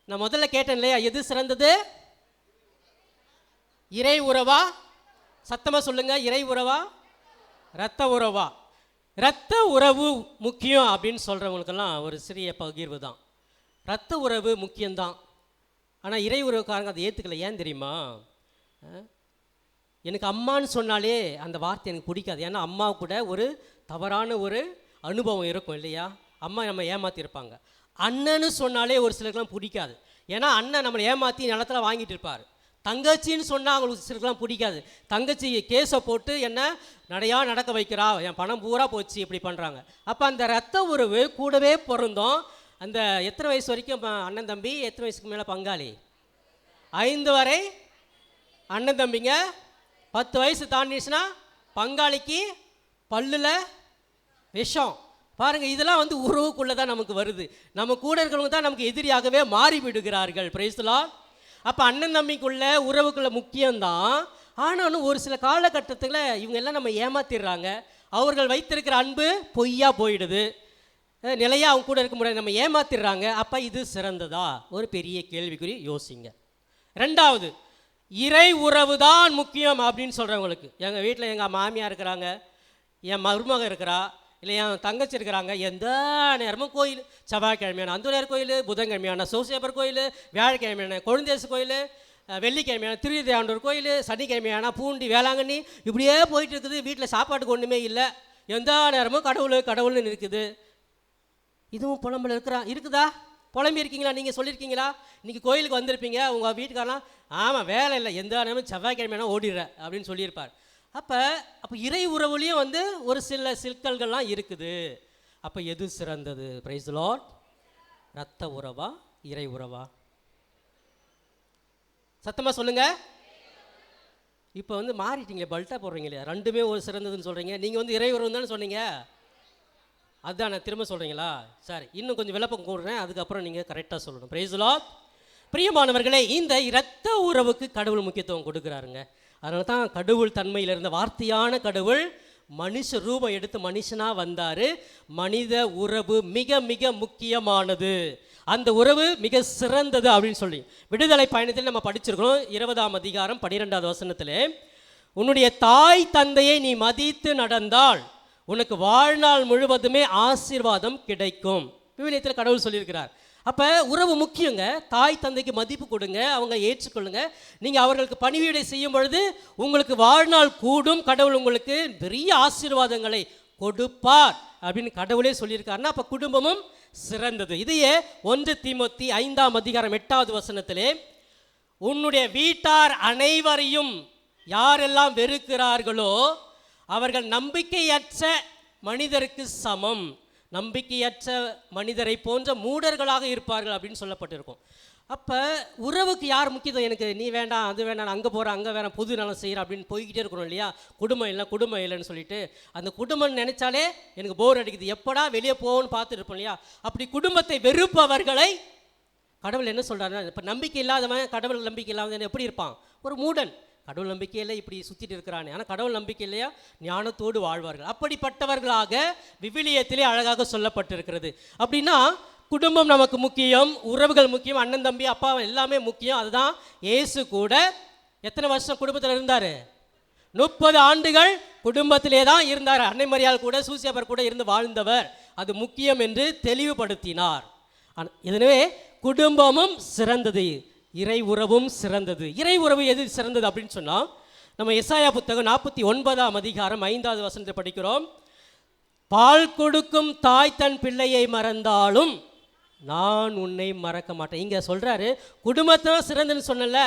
நான் முதல்ல கேட்டேன் இல்லையா, எது சிறந்தது? இறை உறவா? சத்தமாக சொல்லுங்க, இறை உறவா இரத்த உறவா? இரத்த உறவு முக்கியம் அப்படின்னு சொல்கிறவங்களுக்கெல்லாம் ஒரு சிறிய பகிர்வு தான். இரத்த உறவு முக்கியம்தான், ஆனால் இறை உறவுக்காரங்க அதை ஏற்றுக்கல. ஏன் தெரியுமா? எனக்கு அம்மான்னு சொன்னாலே அந்த வார்த்தை எனக்கு பிடிக்காது. ஏன்னா அம்மா கூட ஒரு தவறான ஒரு அனுபவம் இருக்கும் இல்லையா, அம்மா நம்ம ஏமாற்றிருப்பாங்க. அண்ணன்னு சொன்னாலே ஒரு சிலருக்குலாம் பிடிக்காது, ஏன்னா அண்ணன் நம்மளை ஏமாற்றி நிலத்தில் வாங்கிட்டு இருப்பார். தங்கச்சின்னு சொன்னால் அவங்களுக்கு சிலருக்குலாம் பிடிக்காது. தங்கச்சி கேஸை போட்டு என்ன நடக்க வைக்கிறா, என் பணம் பூரா போச்சு, இப்படி பண்ணுறாங்க. அப்போ அந்த இரத்த உறவு கூடவே பொருந்தும். அந்த எத்தனை வயசு வரைக்கும் அண்ணன் தம்பி, எத்தனை வயசுக்கு மேலே பங்காளி? 5 வரை அண்ணன் தம்பிங்க, 10 வயசு தாண்டிச்சுன்னா பங்காளிக்கு பல்லில் விஷம். பாருங்கள், இதெல்லாம் உறவுக்குள்ளே தான் நமக்கு வருது. நம்ம கூட இருக்கிறவங்க தான் நமக்கு எதிரியாகவே மாறி விடுகிறார்கள். Praise the Lord. அப்போ அண்ணன் தம்பிக்குள்ள உறவுக்குள்ள முக்கியம்தான். ஆனாலும் ஒரு சில காலகட்டத்தில் இவங்க எல்லாம் நம்ம ஏமாத்திடுறாங்க. அவர்கள் வைத்திருக்கிற அன்பு பொய்யா போயிடுது, நிலையாக அவங்க கூட இருக்க முடியாது, நம்ம ஏமாத்திடுறாங்க. அப்போ இது சிறந்ததா? ஒரு பெரிய கேள்விக்குறி. யோசிங்க. 2வது, இறை உறவு தான் முக்கியம் அப்படின்னு சொல்கிறவங்களுக்கு, எங்கள் வீட்டில் எங்கள் மாமியார் இருக்கிறாங்க, என் மருமக இருக்கிறா, இல்லை என் தங்கச்சி இருக்கிறாங்க, எந்த நேரமும் கோயில், செவ்வாய்க்கிழமையான அந்தோனியார் கோயில், புதன்கிழமையான சோசியப்பர் கோயில், வியாழக்கிழமையான கொழுந்தேசு கோயில், வெள்ளிக்கிழமையான திருவிதையாண்டூர் கோயில், சனிக்கிழமையான பூண்டி வேளாங்கண்ணி, இப்படியே போயிட்டு இருக்குது. வீட்டில் சாப்பாட்டுக்கு ஒன்றுமே இல்லை, எந்த நேரமும் கடவுள் கடவுள்னு இருக்குது. இதுவும் புலம்பில் இருக்குதா? புலம்பியிருக்கீங்களா? நீங்கள் சொல்லியிருக்கீங்களா? இன்றைக்கி கோயிலுக்கு வந்திருப்பீங்க, உங்கள் வீட்டுக்காரலாம் ஆமாம் வேலை இல்லை, எந்த நேரமும் செவ்வாய்க்கிழமைனா ஓடிடுற அப்படின்னு சொல்லியிருப்பார். அப்போ இறை உறவுலேயும் வந்து ஒரு சில சிக்கல்கள்லாம் இருக்குது. அப்போ எது சிறந்தது? Praise the Lord. இரத்த உறவா இறை உறவா? சத்தமாக சொல்லுங்கள். இப்போ வந்து மாறிட்டீங்களே, பல்ட்டாக போடுறீங்களே, ரெண்டுமே ஒரு சிறந்ததுன்னு சொல்கிறீங்க. நீங்கள் வந்து இறை உறவு தானே சொன்னீங்க, அதுதான் நான் திரும்ப சொல்கிறீங்களா? சரி, இன்னும் கொஞ்சம் விளப்பம் கூடுறேன், அதுக்கப்புறம் நீங்கள் கரெக்டாக சொல்லணும். Praise the Lord. பிரியமானவர்களே, இந்த இரத்த உறவுக்கு கடவுள் முக்கியத்துவம் கொடுக்குறாருங்க. அதனால தான் கடவுள் தன்மையில் இருந்த வார்த்தையான கடவுள் மனுஷ ரூபம் எடுத்து மனுஷனாக வந்தார். மனித உறவு மிக மிக முக்கியமானது, அந்த உறவு மிக சிறந்தது அப்படின்னு சொல்லி விடுதலை பயணத்தில் நம்ம படிச்சிருக்கிறோம். 20ஆம் அதிகாரம் 12வது வசனத்தில், உன்னுடைய தாய் தந்தையை நீ மதித்து நடந்தால் உனக்கு வாழ்நாள் முழுவதுமே ஆசீர்வாதம் கிடைக்கும். விவிலியத்தில் கடவுள் சொல்லியிருக்கிறார். அப்போ உறவு முக்கியங்க. தாய் தந்தைக்கு மதிப்பு கொடுங்க, அவங்க ஏற்றுக்கொள்ளுங்க. நீங்கள் அவர்களுக்கு பணிவிடை செய்யும் பொழுது உங்களுக்கு வாழ்நாள் கூடும், கடவுள் உங்களுக்கு பெரிய ஆசீர்வாதங்களை கொடுப்பார் அப்படின்னு கடவுளே சொல்லியிருக்காருன்னா அப்போ குடும்பமும் சிறந்தது. இதையே 1 தீமோத்தி 5ஆம் அதிகாரம் 8வது வசனத்திலே, உன்னுடைய வீட்டார் அனைவரையும் யாரெல்லாம் வெறுக்கிறார்களோ அவர்கள் நம்பிக்கையற்ற மனிதருக்கு சமம், நம்பிக்கையற்ற மனிதரை போன்ற மூடர்களாக இருப்பார்கள் அப்படின்னு சொல்லப்பட்டிருக்கும். அப்போ உறவுக்கு யார் முக்கியத்துவம்? எனக்கு நீ வேண்டாம், அது வேண்டாம், அங்கே போகிறேன், அங்கே வேணாம், புது நலம் செய்கிறேன் அப்படின்னு போய்கிட்டே இருக்கணும் இல்லையா? குடும்பம் இல்லைன்னு சொல்லிட்டு அந்த குடும்பம் நினைச்சாலே எனக்கு போர் அடிக்குது, எப்படா வெளியே போகணும்னு பார்த்துட்டு இருப்போம் இல்லையா? அப்படி குடும்பத்தை வெறுப்பவர்களை கடவுள் என்ன சொல்கிறாருன்னா, இப்போ நம்பிக்கை இல்லாதவன், கடவுள் நம்பிக்கை இல்லாதவன் எப்படி இருப்பான்? ஒரு மூடன். கடவுள் நம்பிக்கையில் இப்படி சுற்றிட்டு இருக்கிறானே, ஆனால் கடவுள் நம்பிக்கை இல்லையா ஞானத்தோடு வாழ்வார்கள். அப்படிப்பட்டவர்களாக விவிலியத்திலே அழகாக சொல்லப்பட்டிருக்கிறது. அப்படின்னா குடும்பம் நமக்கு முக்கியம், உறவுகள் முக்கியம், அண்ணன் தம்பி அப்பா எல்லாமே முக்கியம். அதுதான் இயேசு கூட எத்தனை வருஷம் குடும்பத்தில் இருந்தார்? 30 ஆண்டுகள் குடும்பத்திலே தான் இருந்தார். அன்னை மரியாள் கூட சூசியப்பர் கூட இருந்து வாழ்ந்தவர். அது முக்கியம் என்று தெளிவுபடுத்தினார். எனவே குடும்பமும் சிறந்தது, இறை உறவும் சிறந்தது. இறை உறவு எது சிறந்தது அப்படின்னு சொன்னால், நம்ம எசாயா புத்தகம் 49ஆம் அதிகாரம் 5வது வசனத்தை படிக்கிறோம். பால் கொடுக்கும் தாய் தன் பிள்ளையை மறந்தாலும் நான் உன்னை மறக்க மாட்டேன். இங்கே சொல்கிறாரு குடும்பத்தை சிறந்துன்னு சொன்னல,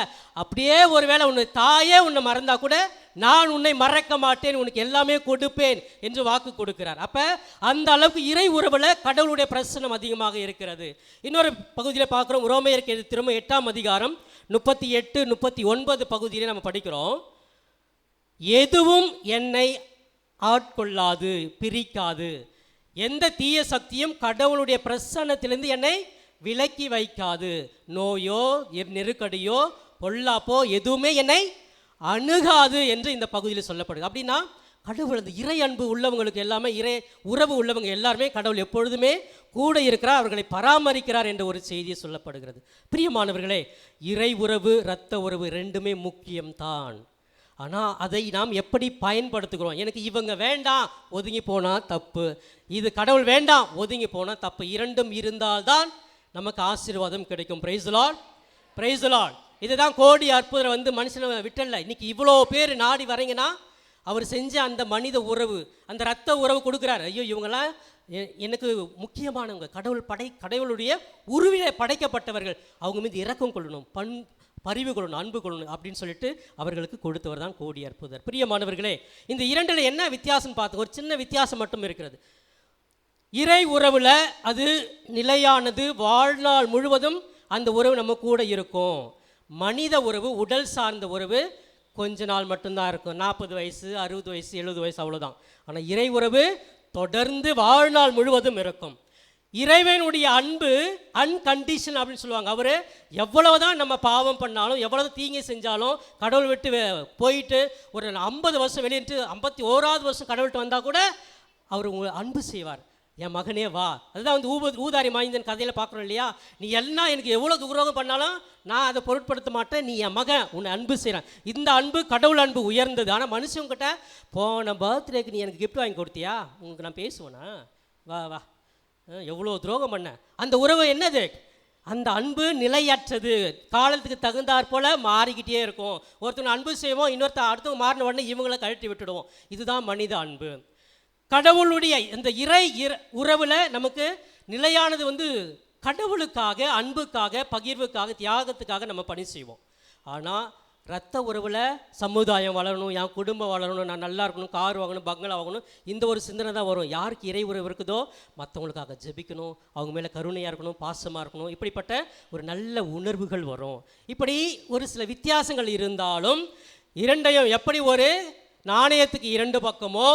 அப்படியே ஒருவேளை உன்னை தாயே உன்னை மறந்தா கூட நான் உன்னை மறக்க மாட்டேன், உனக்கு எல்லாமே கொடுப்பேன் என்று வாக்கு கொடுக்கிறார். அப்போ அந்த அளவுக்கு இறை உறவில் கடவுளுடைய பிரசனம் அதிகமாக இருக்கிறது. இன்னொரு பகுதியில் பார்க்குறோம், ரோமையருக்கு திரும்ப 8ஆம் அதிகாரம் 38, 39 பகுதியிலே நம்ம படிக்கிறோம். எதுவும் என்னை ஆட்கொள்ளாது, பிரிக்காது, எந்த தீய சக்தியும் கடவுளுடைய பிரசன்னத்திலிருந்து என்னை விலக்கி வைக்காது, நோயோ நெருக்கடியோ பொல்லாப்போ எதுவுமே என்னை அணுகாது என்று இந்த பகுதியில் சொல்லப்படுது. அப்படின்னா கடவுள் அந்த இறை அன்பு உள்ளவங்களுக்கு எல்லாமே, இறை உறவு உள்ளவங்க எல்லாருமே கடவுள் எப்பொழுதுமே கூட இருக்கிறார், அவர்களை பராமரிக்கிறார் என்ற ஒரு செய்தியை சொல்லப்படுகிறது. பிரியமானவர்களே, இறை உறவு இரத்த உறவு ரெண்டுமே முக்கியம்தான். ஆனால் அதை நாம் எப்படி பயன்படுத்துகிறோம்? எனக்கு இவங்க வேண்டாம், ஒதுங்கி போனால் தப்பு, இது கடவுள் வேண்டாம், ஒதுங்கி போனால் தப்பு. இரண்டும் இருந்தால்தான் நமக்கு ஆசீர்வாதம் கிடைக்கும். Praise the Lord, praise the Lord. இதுதான் கோடி அற்புதம் வந்து மனுஷனை விட்டல. இன்னைக்கு இவ்வளோ பேர் நாடி வரீங்கன்னா அவர் செஞ்ச அந்த மனித உறவு, அந்த இரத்த உறவு கொடுக்குறாரு. ஐயோ இவங்கெல்லாம் எனக்கு முக்கியமானவங்க, கடவுளுடைய உருவிலே படைக்கப்பட்டவர்கள், அவங்க மீது இரக்கம் கொள்ளணும், பரிவு கொள்ளணும், அன்பு கொள்ளணும் அப்படின்னு சொல்லிட்டு அவர்களுக்கு கொடுத்தவர் தான் கோடி அற்புதர். பிரியமானவர்களே, இந்த இரண்டில் என்ன வித்தியாசம் பார்த்து, ஒரு சின்ன வித்தியாசம் மட்டும் இருக்கிறது. இறை உறவில் அது நிலையானது, வாழ்நாள் முழுவதும் அந்த உறவு நம்ம கூட இருக்கும். மனித உறவு, உடல் சார்ந்த உறவு கொஞ்ச நாள் மட்டும்தான் இருக்கும், 40 வயசு 60 வயசு 70 வயசு அவ்வளோதான். ஆனால் இறை உறவு தொடர்ந்து வாழ்நாள் முழுவதும் இருக்கும். இறைவனுடைய அன்பு அன்கண்டிஷன் அப்படின்னு சொல்லுவாங்க. அவர் எவ்வளவுதான் நம்ம பாவம் பண்ணாலும், எவ்வளவு தீங்கை செஞ்சாலும், கடவுள் விட்டு போயிட்டு ஒரு 50 வருஷம் வெளியிட்டு 51வது வருஷம் கடவுள்கிட்ட வந்தால் கூட அவர் உங்களை அன்பு செய்வார். என் மகனே வா. அதுதான் வந்து ஊதாரி மாய்ந்தன் கதையில் பார்க்குறோம் இல்லையா? நீ எல்லாம் எனக்கு எவ்வளோ துரோகம் பண்ணாலும் நான் அதை பொருட்படுத்த மாட்டேன், நீ என் மகன், உன்னை அன்பு செய்கிறேன். இந்த அன்பு கடவுள் அன்பு உயர்ந்தது. ஆனால் மனுஷங்கிட்ட போன பர்த்டேக்கு நீ எனக்கு கிஃப்ட் வாங்கி கொடுத்தியா, உங்களுக்கு நான் பேசுவேனா, வா வா, எவ்வளோ துரோகம் பண்ண. அந்த உறவு என்னது? அந்த அன்பு நிலையற்றது, காலத்துக்கு தகுந்தாற் போல் மாறிக்கிட்டே இருக்கும். ஒருத்தவங்க அன்பு செய்வோம், அடுத்தவங்க மாறின உடனே இவங்களை கழட்டி விட்டுடுவோம். இதுதான் மனித அன்பு. கடவுளுடைய இந்த இறை உறவில் நமக்கு நிலையானது வந்து கடவுளுக்காக, அன்புக்காக, பகிர்வுக்காக, தியாகத்துக்காக நம்ம பணி செய்வோம். ஆனால் ரத்த உறவில் சமுதாயம் வளரணும், என் குடும்பம் வளரணும், நான் நல்லா இருக்கணும், கார் வாங்கணும், பங்களா வாங்கணும், இந்த ஒரு சிந்தனை தான் வரும். யாருக்கு இறை உறவு இருக்குதோ மற்றவங்களுக்காக ஜெபிக்கணும், அவங்க மேலே கருணையாக இருக்கணும், பாசமாக இருக்கணும், இப்படிப்பட்ட ஒரு நல்ல உணர்வுகள் வரும். இப்படி ஒரு சில வித்தியாசங்கள் இருந்தாலும் இரண்டையும், எப்படி ஒரு நாணயத்துக்கு இரண்டு பக்கமோ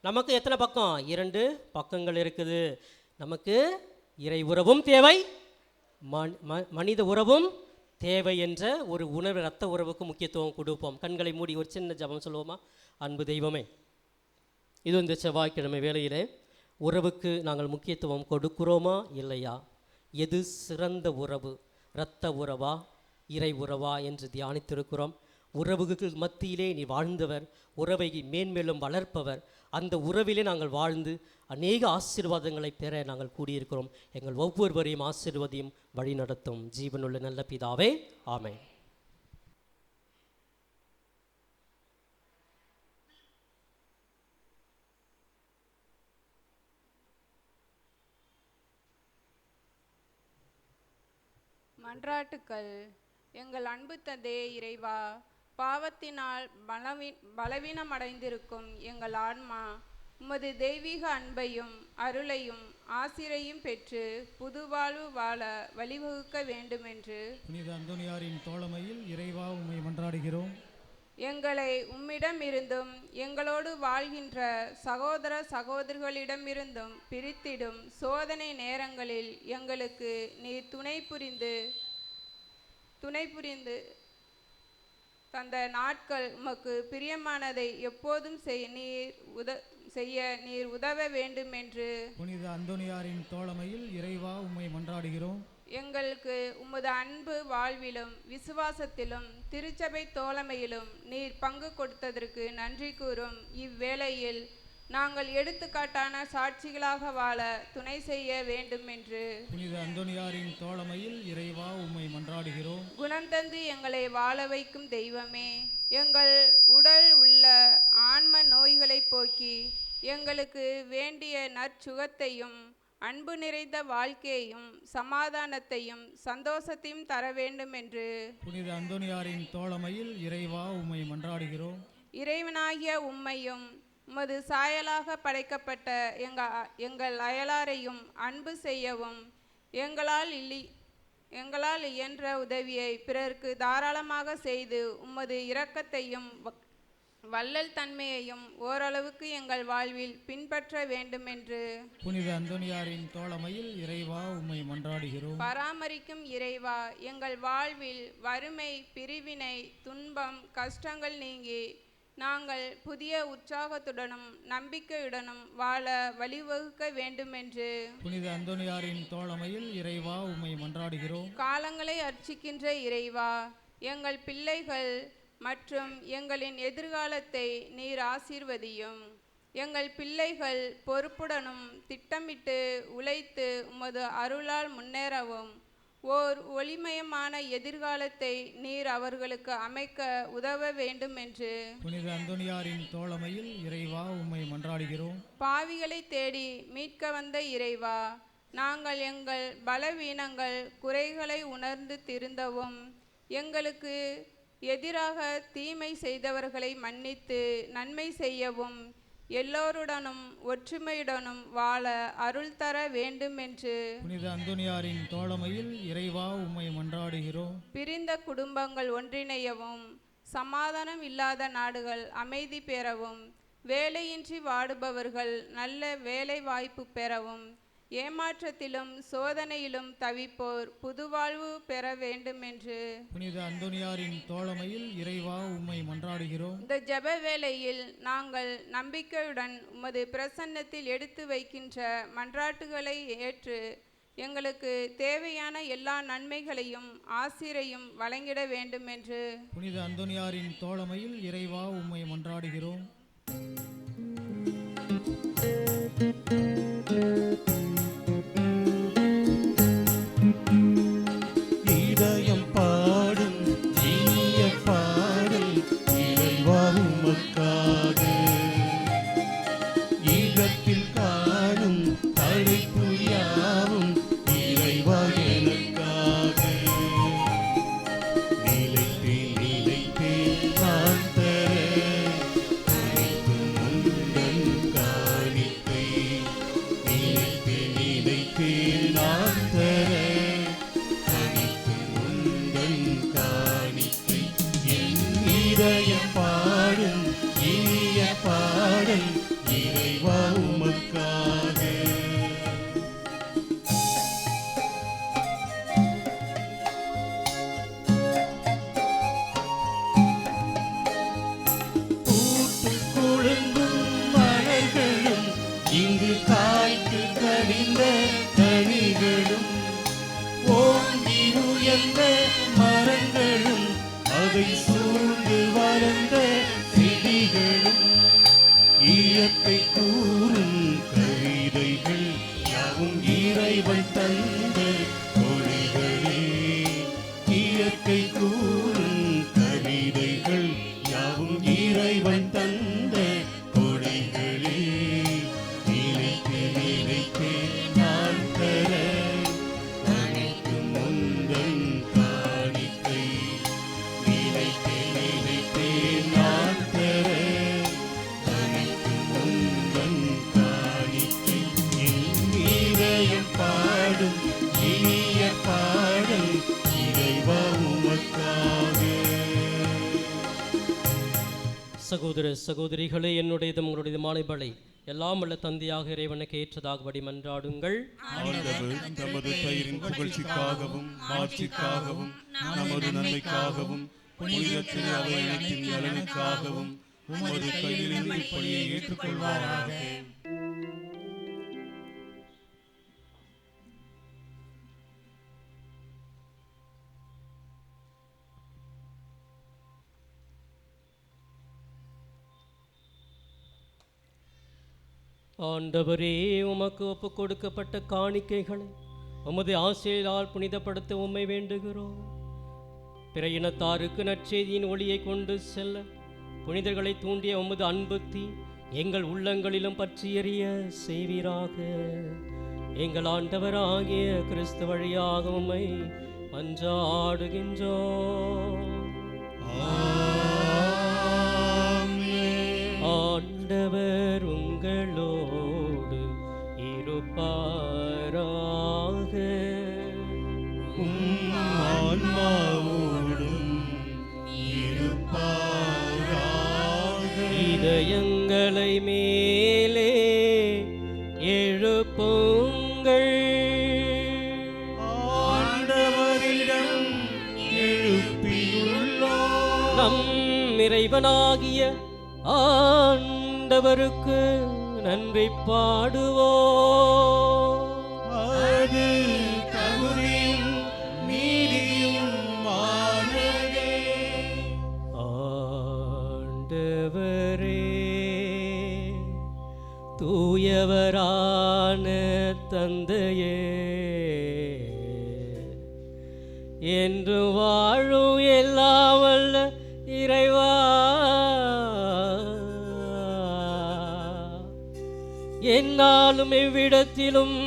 நமக்கு எத்தனை பக்கம்? இரண்டு பக்கங்கள் இருக்குது. நமக்கு இறை உறவும் தேவை, மனித உறவும் தேவை என்ற ஒரு உணர்வு, ரத்த உறவுக்கு முக்கியத்துவம் கொடுப்போம். கண்களை மூடி ஒரு சின்ன ஜெபம் சொல்லுவோமா? அன்பு தெய்வமே, இது இந்த செவ்வாய்க்கிழமை வேளையிலே உறவுக்கு நாங்கள் முக்கியத்துவம் கொடுக்கிறோமா இல்லையா? எது சிறந்த உறவு, இரத்த உறவா இறை உறவா என்று தியானித்திருக்கிறோம். உறவுகள் மத்தியிலே நீ வாழ்ந்தவர், உறவை மேன்மேலும் வளர்ப்பவர். அந்த உறவிலே நாங்கள் வாழ்ந்து அநேக ஆசீர்வாதங்களை பெற நாங்கள் கூடியிருக்கிறோம். எங்கள் ஒவ்வொருவரையும் ஆசீர்வதியும் வழி நடத்தும் ஜீவனுள்ள நல்ல பிதாவே, ஆமென். மன்றாட்டுக்கள். எங்கள் அன்பு தந்தையே இறைவா, பாவத்தினால் பலவீனமடைந்திருக்கும் எங்கள் ஆன்மா உமது தெய்வீக அன்பையும் அருளையும் ஆசிரையும் பெற்று புதுவாழ்வு வாழ வழிவகுக்க வேண்டுமென்று புனித அந்தோனியாரின் தோழமையில் இறைவா உம்மை மன்றாடுகிறோம். எங்களை உம்மிடம் இருந்தும் எங்களோடு வாழ்கின்ற சகோதர சகோதரிகளிடமிருந்தும் பிரித்திடும் சோதனை நேரங்களில் எங்களுக்கு நீர் துணை புரிந்து தந்த நாட்கள் உமக்கு பிரியமானதை எப்போதும் செய்ய நீர் உதவ வேண்டும் என்று புனித அந்தோனியாரின் தோழமையில் இறைவா உம்மை மன்றாடுகிறோம். எங்களுக்கு உமது அன்பு வாழ்விலும் விசுவாசத்திலும் திருச்சபை தோழமையிலும் நீர் பங்கு கொடுத்ததற்கு நன்றி கூறும் இவ்வேளையில் நாங்கள் எடுத்துக்காட்டான சாட்சிகளாக வாழ துணை செய்ய வேண்டும் என்று புனித அந்தோனியாரின் தோழமையில் இறைவா உம்மை மன்றாடுகிறோம். குணம் தந்து எங்களை வாழ வைக்கும் தெய்வமே, எங்கள் உடல் உள்ள ஆன்ம நோய்களை போக்கி எங்களுக்கு வேண்டிய நற்சுகத்தையும் அன்பு நிறைந்த வாழ்க்கையையும் சமாதானத்தையும் சந்தோஷத்தையும் தர வேண்டும் என்று புனித அந்தோனியாரின் தோழமையில் இறைவா உம்மை மன்றாடுகிறோம். இறைவனாகிய உம்மையும் உமது சாயலாக படைக்கப்பட்ட எங்கள் அயலாரையும் அன்பு செய்யவும் எங்களால் இயன்ற உதவியை பிறருக்கு தாராளமாக செய்து உமது இரக்கத்தையும் வள்ளல் தன்மையையும் ஓரளவுக்கு எங்கள் வாழ்வில் பின்பற்ற வேண்டும் என்று புனித அந்தோனியாரின் தோழமையில் இறைவா உம்மை மன்றாடுகிறோம். பராமரிக்கும் இறைவா, எங்கள் வாழ்வில் வறுமை, பிரிவினை, துன்பம், கஷ்டங்கள் நீங்கி நாங்கள் புதிய உற்சாகத்துடனும் நம்பிக்கையுடனும் வாழ வழிவகுக்க வேண்டும் என்று புனித அந்தோனியாரின் தோழமையில் இறைவா உம்மை மன்றாடுகிறோம். காலங்களை அர்ச்சிக்கின்ற இறைவா, எங்கள் பிள்ளைகள் மற்றும் எங்களின் எதிர்காலத்தை நீர் ஆசீர்வதியும். எங்கள் பிள்ளைகள் பொறுப்புடனும் திட்டமிட்டு உழைத்து உமது அருளால் முன்னேறவும் ஓர் ஒளிமயமான எதிர்காலத்தை நீர் அவர்களுக்கு அமைக்க உதவ வேண்டும் என்று புனித அந்தோனியாரின் தோழமையில் இறைவா உம்மை மன்றாடுகிறோம். பாவிகளை தேடி மீட்க வந்த இறைவா, நாங்கள் எங்கள் பலவீனங்கள் குறைகளை உணர்ந்து திருந்தவும் எங்களுக்கு எதிராக தீமை செய்தவர்களை மன்னித்து நன்மை செய்யவும் எல்லோருடனும் ஒற்றுமையுடனும் வாழ அருள் தர வேண்டும் என்று புனித அந்தோனியாரின் தோழமையில் இறைவா உம்மை மன்றாடுகிறோம். பிரிந்த குடும்பங்கள் ஒன்றிணையவும் சமாதானம் இல்லாத நாடுகள் அமைதி பெறவும் வேலையின்றி வாடுபவர்கள் நல்ல வேலை வாய்ப்பு பெறவும் ஏமாற்றத்திலும் சோதனையிலும் தவிப்போர் புதுவாழ்வு பெற வேண்டும் என்று புனித அந்தோனியாரின் தோழமையில் இறைவா உம்மை மன்றாடுகிறோம். இந்த ஜெப வேளையில் நாங்கள் நம்பிக்கையுடன் உமது பிரசன்னத்தில் எடுத்து வைக்கின்ற மன்றாட்டுகளை ஏற்று எங்களுக்கு தேவையான எல்லா நன்மைகளையும் ஆசிரையும் வழங்கிட வேண்டும் என்று புனித அந்தோனியாரின் தோழமையில் இறைவா உம்மை மன்றாடுகிறோம். இதயம் பாடும் இனிய பாடல் இறைவா உமக்காக, ஈகத்தில் காணும் அழைப்பு யாவும் இறைவா பாடல் இறைவா உமக்காக. பூத்துக் குலுங்கும் மலர்களும் இங்கு காய்த்து கனிந்த கனிகளும், ஓங்கி உயர்ந்த மரங்களும் அதை சூழ்ந்து வளர்ந்த செடிகளும், இயற்கை கூறும் கவிதைகள் யாவும் இறைவன் தந்த மொழிகளே. இயற்கை கூறும் கவிதைகள் யாவும் இறைவன் தந்த கொடைகளே. நினைத்து நினைத்தே நான் தர அனைத்தும் முந்தன் காணிக்கை. நினைத்தே நினைத்தே நான் தர அனைத்தும் முந்தன் காணிக்கை. என் இதயம் பாடும் இனிய பாடல் இறைவா உமக்காக. சகோதர சகோதரிகளே, என்னுடையதும் உங்களுடையதுமான பலை எல்லாம் உள்ள தந்தையாக இறைவனுக்கு ஏற்றதாகபடி மன்றாடுங்கள். ஆண்டவர் தமது பெயரின் புகழ்ச்சிக்காகவும் மாட்சிக்காகவும் நமது நன்மைக்காகவும் புனித திரு அவை அனைத்தின் நலனுக்காகவும் உமது கையிலிருந்து இப்படியை ஏற்றுக்கொள்வாராக. ஆண்டவரே, உமக்கு ஒப்பு கொடுக்கப்பட்ட காணிக்கைகளை உமது ஆசையால் புனிதப்படுத்த உம்மை வேண்டுகிறோம். பிற இனத்தாருக்கு நற்செய்தியின் ஒளியை கொண்டு செல்ல புனிதர்களை தூண்டிய உமது அன்புத்தி எங்கள் உள்ளங்களிலும் பற்றி எறிய செய்வீராக. எங்கள் ஆண்டவராகிய கிறிஸ்து வழியாக உம்மை மன்றாடுகின்றோம். ஆண்டவர் உங்களோடு இருப்பாராக. ஆன்மாவோடும் இருப்பாராக. இதயங்களை மேலே எழுப்புங்கள். ஆண்டவரிடம் எழுப்பியுள்ளோம். நம் இறைவனாகிய ஆண்டவருக்கு நன்றி பாடுவோம். அது தகுதியும் நீதியும் மானதே. ஆண்டவரே, தூயவரான தந்தையே, என்று வாழும் எல்லாம் வல்ல இறைவா, என்னாலும் எவ்விடத்திலும்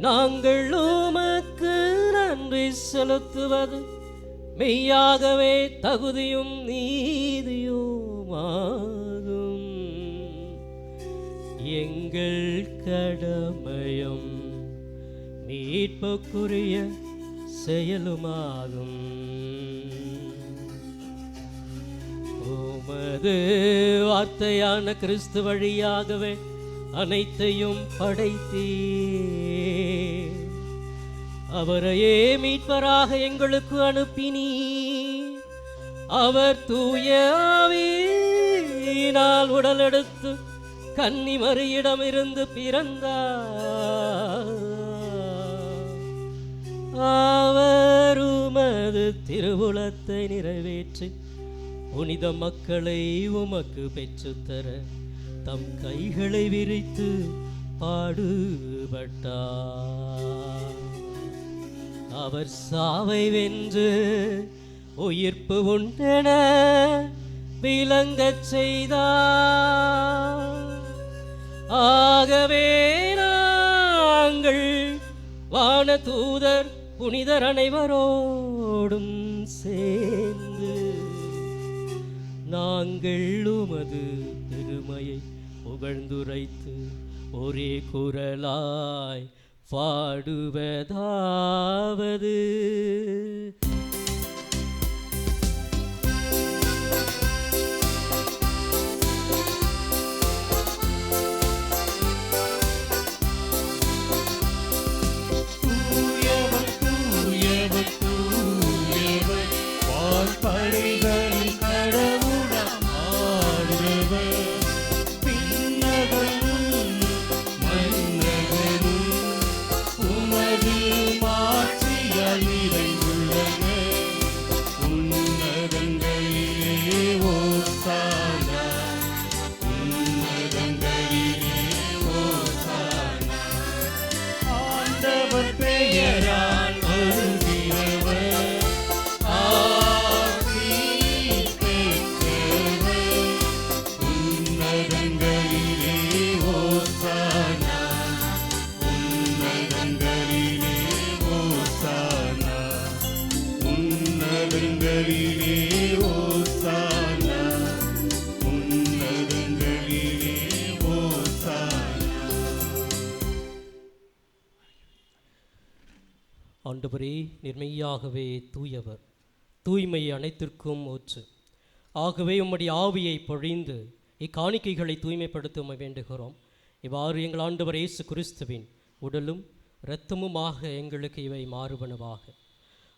நாங்கள் உமக்கு நன்றி செலுத்துவது மெய்யாகவே தகுதியும் நீதியுமாகும். எங்கள் கடமையும் மீட்புக்குரிய செயலுமாகும். உமது வார்த்தையான கிறிஸ்து வழியாகவே அனைத்தையும் படைத்தீ. அவரையே மீட்பராக எங்களுக்கு அனுப்பினீ. அவர் தூய ஆவியினால் உடலெடுத்து கன்னி மரியிடமிருந்து பிறந்தார். அவர் உமது திருவுளத்தை நிறைவேற்றி புனித மக்களை உமக்கு பெற்றுத்தர தம் கைகளை விரித்து பாடுபட்டார். அவர் சாவை வென்று உயிர்ப்பு உண்டென விளங்கச் செய்தார். ஆகவே நாங்கள் வான தூதர் புனிதர் அனைவரோடும் சேர்ந்து நாங்கள் உமது பெருமையை புகழ்ந்துரைத்து ஒரே குரலாய் பாடுவதாவது: ஆண்டவரே, நிர்மையாகவே தூயவர், தூய்மை அனைத்திற்கும் ஊற்று. ஆகவே உம்முடைய ஆவியை பொழிந்து இக்காணிக்கைகளை தூய்மைப்படுத்த உம்மை வேண்டுகிறோம். இவ்வாறு எங்கள் ஆண்டவர் இயேசு கிறிஸ்துவின் உடலும் இரத்தமுமாக எங்களுக்கு இவை மாறுபனவாக.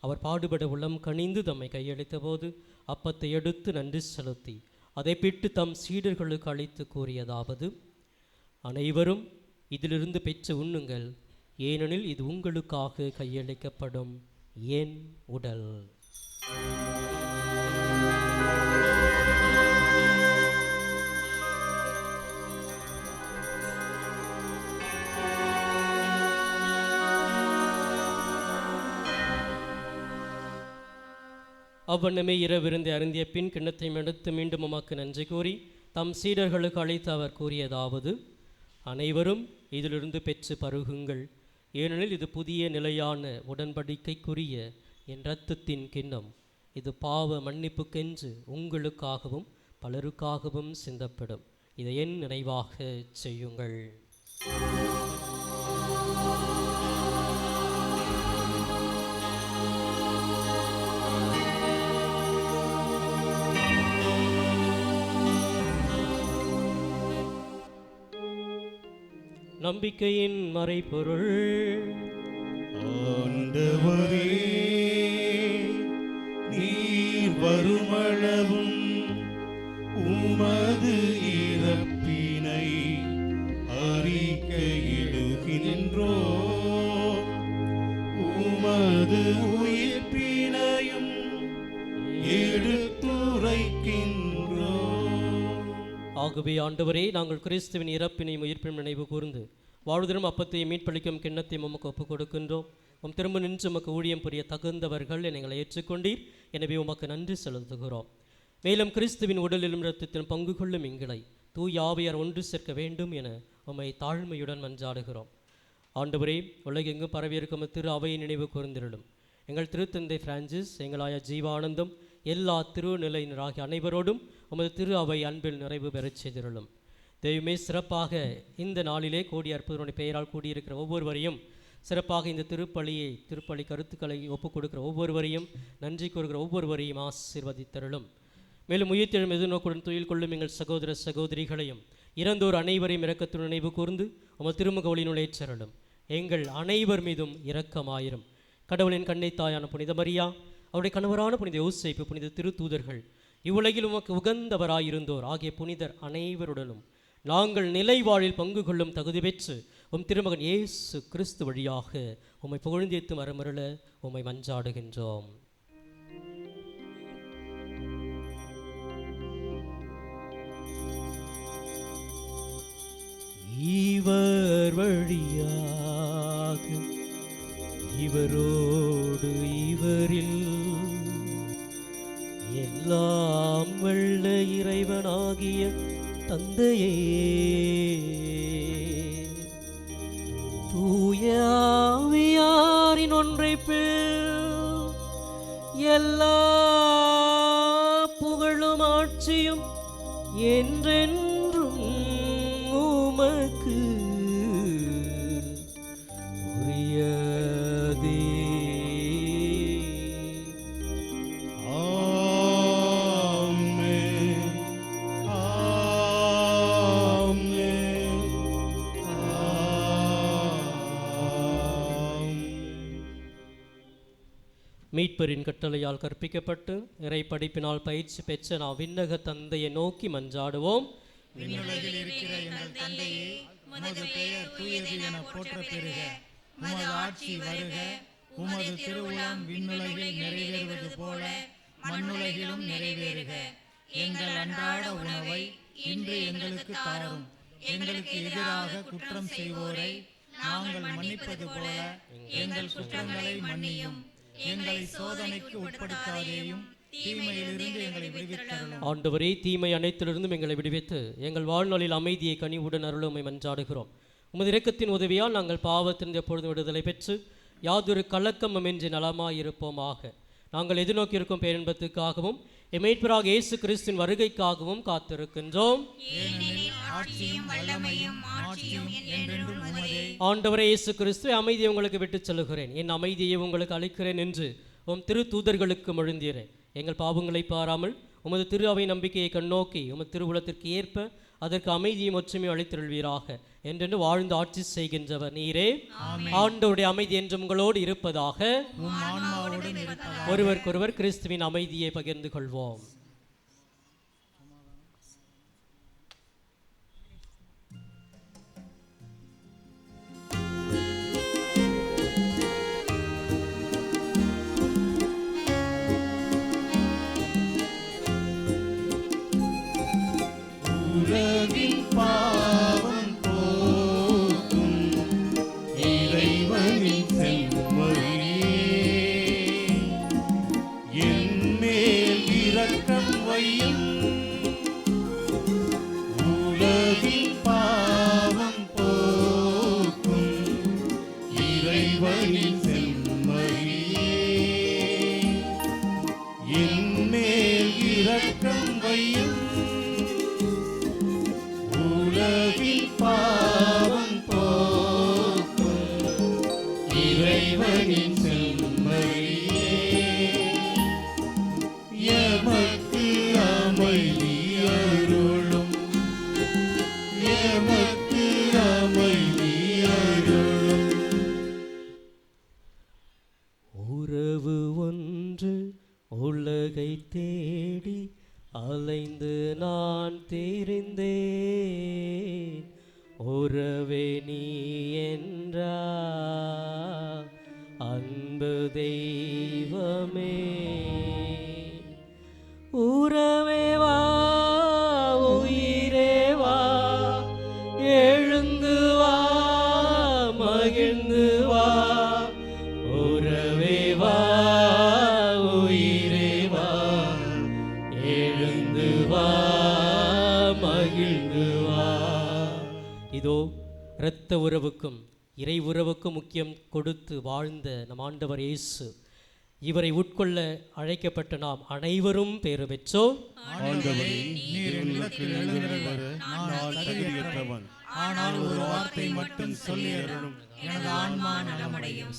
அவர் பாடுபட உளம் கனிந்து தம்மை கையளித்த போது அப்பத்தை எடுத்து நன்றி செலுத்தி அதை பிட்டு தம் சீடர்களுக்கு அளித்து கூறியதாவது: அனைவரும் இதிலிருந்து பெற்று உண்ணுங்கள், ஏனெனில் இது உங்களுக்காக கையளிக்கப்படும் என் உடல். அவ்வண்ணமே இரவிருந்தை அருந்திய பின் கிண்ணத்தை எடுத்து மீண்டும் உமக்கு நன்றி கூறி தம் சீடர்களுக்கு அழைத்து அவர் கூறியதாவது: அனைவரும் இதிலிருந்து பெற்று பருகுங்கள், ஏனெனில் இது புதிய நிலையான உடன்படிக்கைக்குரிய என் இரத்தத்தின் கிண்ணம். இது பாவ மன்னிப்புக்கென்று உங்களுக்காகவும் பலருக்காகவும் சிந்தப்படும். இதை என் நினைவாக செய்யுங்கள். நம்பிக்கையின் மறைபொருள். ஆண்டவரே, நீர் வருமளவும் உமது இறப்பினை அறிக்கையிடுகின்றோ, உமது உயிர்ப்பினையும் எடுத்துரைக்கின்றோ. ஆகவே ஆண்டவரே, நாங்கள் கிறிஸ்துவின் இறப்பினையும் உயிர்ப்பினையும் நினைவு கூர்ந்து வாழ்வதிலும் அப்பத்தையும் மீட்பளிக்கும் கிண்ணத்தையும் உமக்கு ஒப்புக் கொடுக்கின்றோம். உம் திரும்ப நின்று உமக்கு ஊழியம் புரிய தகுந்தவர்கள் எங்களை ஏற்றுக்கொண்டீர். எனவே உமக்கு நன்றி செலுத்துகிறோம். மேலும் கிறிஸ்துவின் உடலிலும் இரத்தத்திலும் பங்கு கொள்ளும் எங்களை தூய ஆவியார் ஒன்று சேர்க்க வேண்டும் என உம்மை தாழ்மையுடன் மன்றாடுகிறோம். ஆண்டவரே, உலகெங்கும் பரவியிருக்கும் திரு அவையை நினைவு கூர்ந்திருளும். எங்கள் திருத்தந்தை பிரான்சிஸ், எங்களாய ஜீவானந்தம், எல்லா திருநிலையினராகிய அனைவரோடும் உமது திரு அவை அன்பில் நிறைவு பெறச் செய்திருளும். தெய்வமே, சிறப்பாக இந்த நாளிலே கோடி அற்புதனுடைய பெயரால் கூடியிருக்கிற ஒவ்வொருவரையும், சிறப்பாக இந்த திருப்பலி கருத்துக்களை ஒப்புக் கொடுக்கிற ஒவ்வொருவரையும், நன்றி கூறுகிற ஒவ்வொருவரையும் ஆசீர்வதித்தருளும். மேலும் உயிர்த்தெழும் எதிர்நோக்குடன் துயில் கொள்ளும் எங்கள் சகோதர சகோதரிகளையும் இறந்தோர் அனைவரையும் இரக்கத்துடன் நினைவு கூர்ந்து உமது திருமுக ஒளியினுள் ஏற்றருளும். எங்கள் அனைவர் மீதும் இரக்கமாயிரும். கடவுளின் கண்ணை தாயான புனித மரியா, அவருடைய கணவரான புனித யோசேப்பு, புனித திருத்தூதர்கள், இவ்வுலகில் உமக்கு உகந்தவராயிருந்தோர் ஆகிய புனிதர் அனைவருடனும் நாங்கள் நிலை வாழில் பங்கு கொள்ளும் தகுதி பெற்று உம் திருமகன் இயேசு கிறிஸ்து வழியாக உம்மை புகழ்ந்தேத்து மரமருள உம்மை மன்றாடுகின்றோம். இவர் வழியாக இவரோடு இவரில் எல்லாம் வல்ல இறைவனாகிய தந்தையே, தூய ஆவியாரின் ஒன்றைப்பில் எல்லா புகழும் ஆட்சியும் என்றென்றும் உமக்கு உரியதே. மீட்பரின் கட்டளையால் கற்பிக்கப்பட்டு இறை படிப்பினால் பயிற்சி பெற்ற நாம் விண்ணக தந்தையை நோக்கி மன்றாடுவோம். விண்ணுலகில் இருக்கிற எங்கள் தந்தையே, உமது பெயர் தூயது என போற்ற பெறுக. உமது ஆட்சி வருக. உமது திருவுளம் விண்ணுலகில் நிறைவேறுவது போல மண்ணுலகிலும் நிறைவேறுக. எங்கள் அன்றாட உணவை இன்று எங்களுக்கு தாரும். எங்களுக்கு எதிராக குற்றம் செய்வோரை நாங்கள் மன்னிப்பது போல எங்கள் குற்றங்களை மன்னியும். எங்களை சோதனைக்கு உட்படுத்தாதேயும், தீமையிலிருந்து எங்களை விடுவித்தருளும். ஆண்டவரே, தீமை அனைத்திலிருந்தும் எங்களை விடுவித்து எங்கள் வாழ்நாளில் அமைதியை கனிவுடன் அருளுமை மன்றாடுகிறோம். உமது இரக்கத்தின் உதவியால் நாங்கள் பாவத்திலிருந்து எப்பொழுதும் விடுதலை பெற்று யாதொரு கலக்கமின்றி நலமாயிருப்போமாக. நாங்கள் எதிர்நோக்கியிருக்கும் பேரின்பத்துக்காகவும் மீட்பராக இயேசு கிறிஸ்துவின் வருகைக்காகவும் காத்திருக்கின்றோம். ஏனெனில் ஆட்சியும் வல்லமையும் மாட்சியும் என்றென்றும் உமதே. ஆண்டவரே இயேசு கிறிஸ்துவே, அமைதியை உங்களுக்கு விட்டுச் செல்கிறேன், என் அமைதியை உங்களுக்கு அளிக்கிறேன் என்று உம் திரு தூதர்களுக்கு மொழிந்தீரே. எங்கள் பாவங்களை பாராமல் உமது திரு அவை நம்பிக்கையை கண்ணோக்கி உமது திருவுளத்திற்கு ஏற்ப அதற்கு அமைதியும் ஒற்றுமையும் அளித்திருள்வீராக. என்றென்று வாழ்ந்து ஆட்சி செய்கின்றவர் நீரே. ஆண்டவருடைய அமைதி என்று உங்களோடு இருப்பதாக. ஒருவருக்கொருவர் கிறிஸ்துவின் அமைதியை பகிர்ந்து கொள்வோம். உலகின் பாவம் போக்கும் இறைவனின் செம்மறியே, என் மேல் இரக்கம் வையும். உலகின் பாவம் போக்கும் இறைவனின் செம்மறியே, என் மேல் இரக்கம் வையும். உலகின் பாவம் போக்கும் இறைவனின் செம்மறியே, எமக்கு அமைதி அருளும், எமக்கு அமைதி அருளும். உறவு ஒன்று உலகை தேடி அலைந்து நான் தெரிந்தேன், உறவே நீ என்றார் அன்பு தெய்வமே. உறவே வா, உயிரே வா, எழுந்து வா, மகிழ்ந்து வா. உறவே வா, உயிரே வா, எழுந்து வா, மகிழ்ந்து வா. இதோ இரத்த உறவுக்கும் இறை உறவுக்கும் முக்கியம் கொடுத்து வாழ்ந்த நம் ஆண்டவர் இயேசு, இவரை உட்கொள்ள அழைக்கப்பட்ட நாம் அனைவரும் பேறு பெற்றோம். ஆண்டவரே, நீர் என் உள்ளத்தில் எழுந்தருள நான் தகுதியற்றவன். ஆனால் ஒரு வார்த்தை மட்டும் சொல்லி அருளும், எனது ஆன்மா நலமடையும்.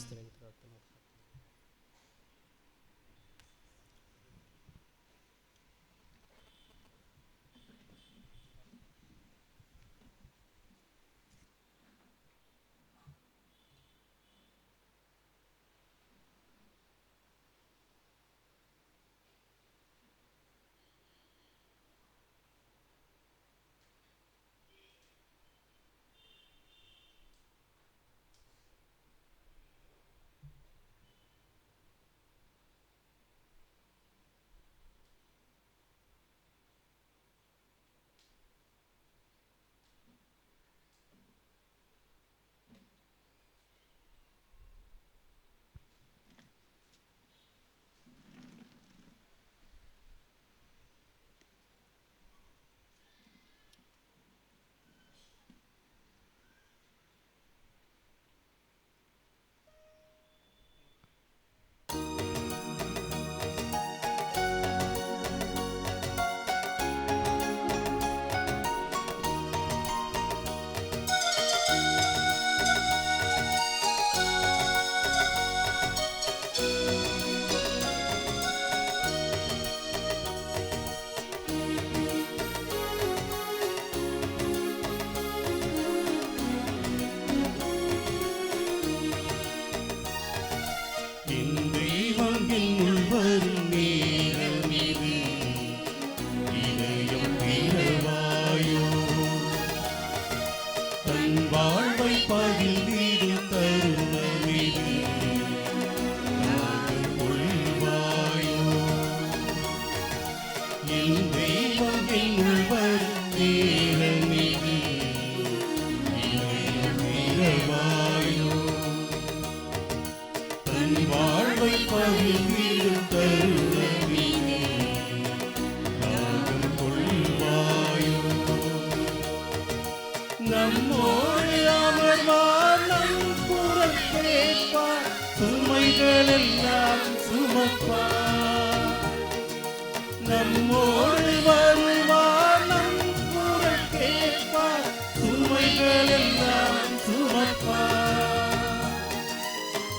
நம்மோடு வருவார், நம் குரல் கேட்பார். கவலைகளெல்லாம் சுமப்பார்.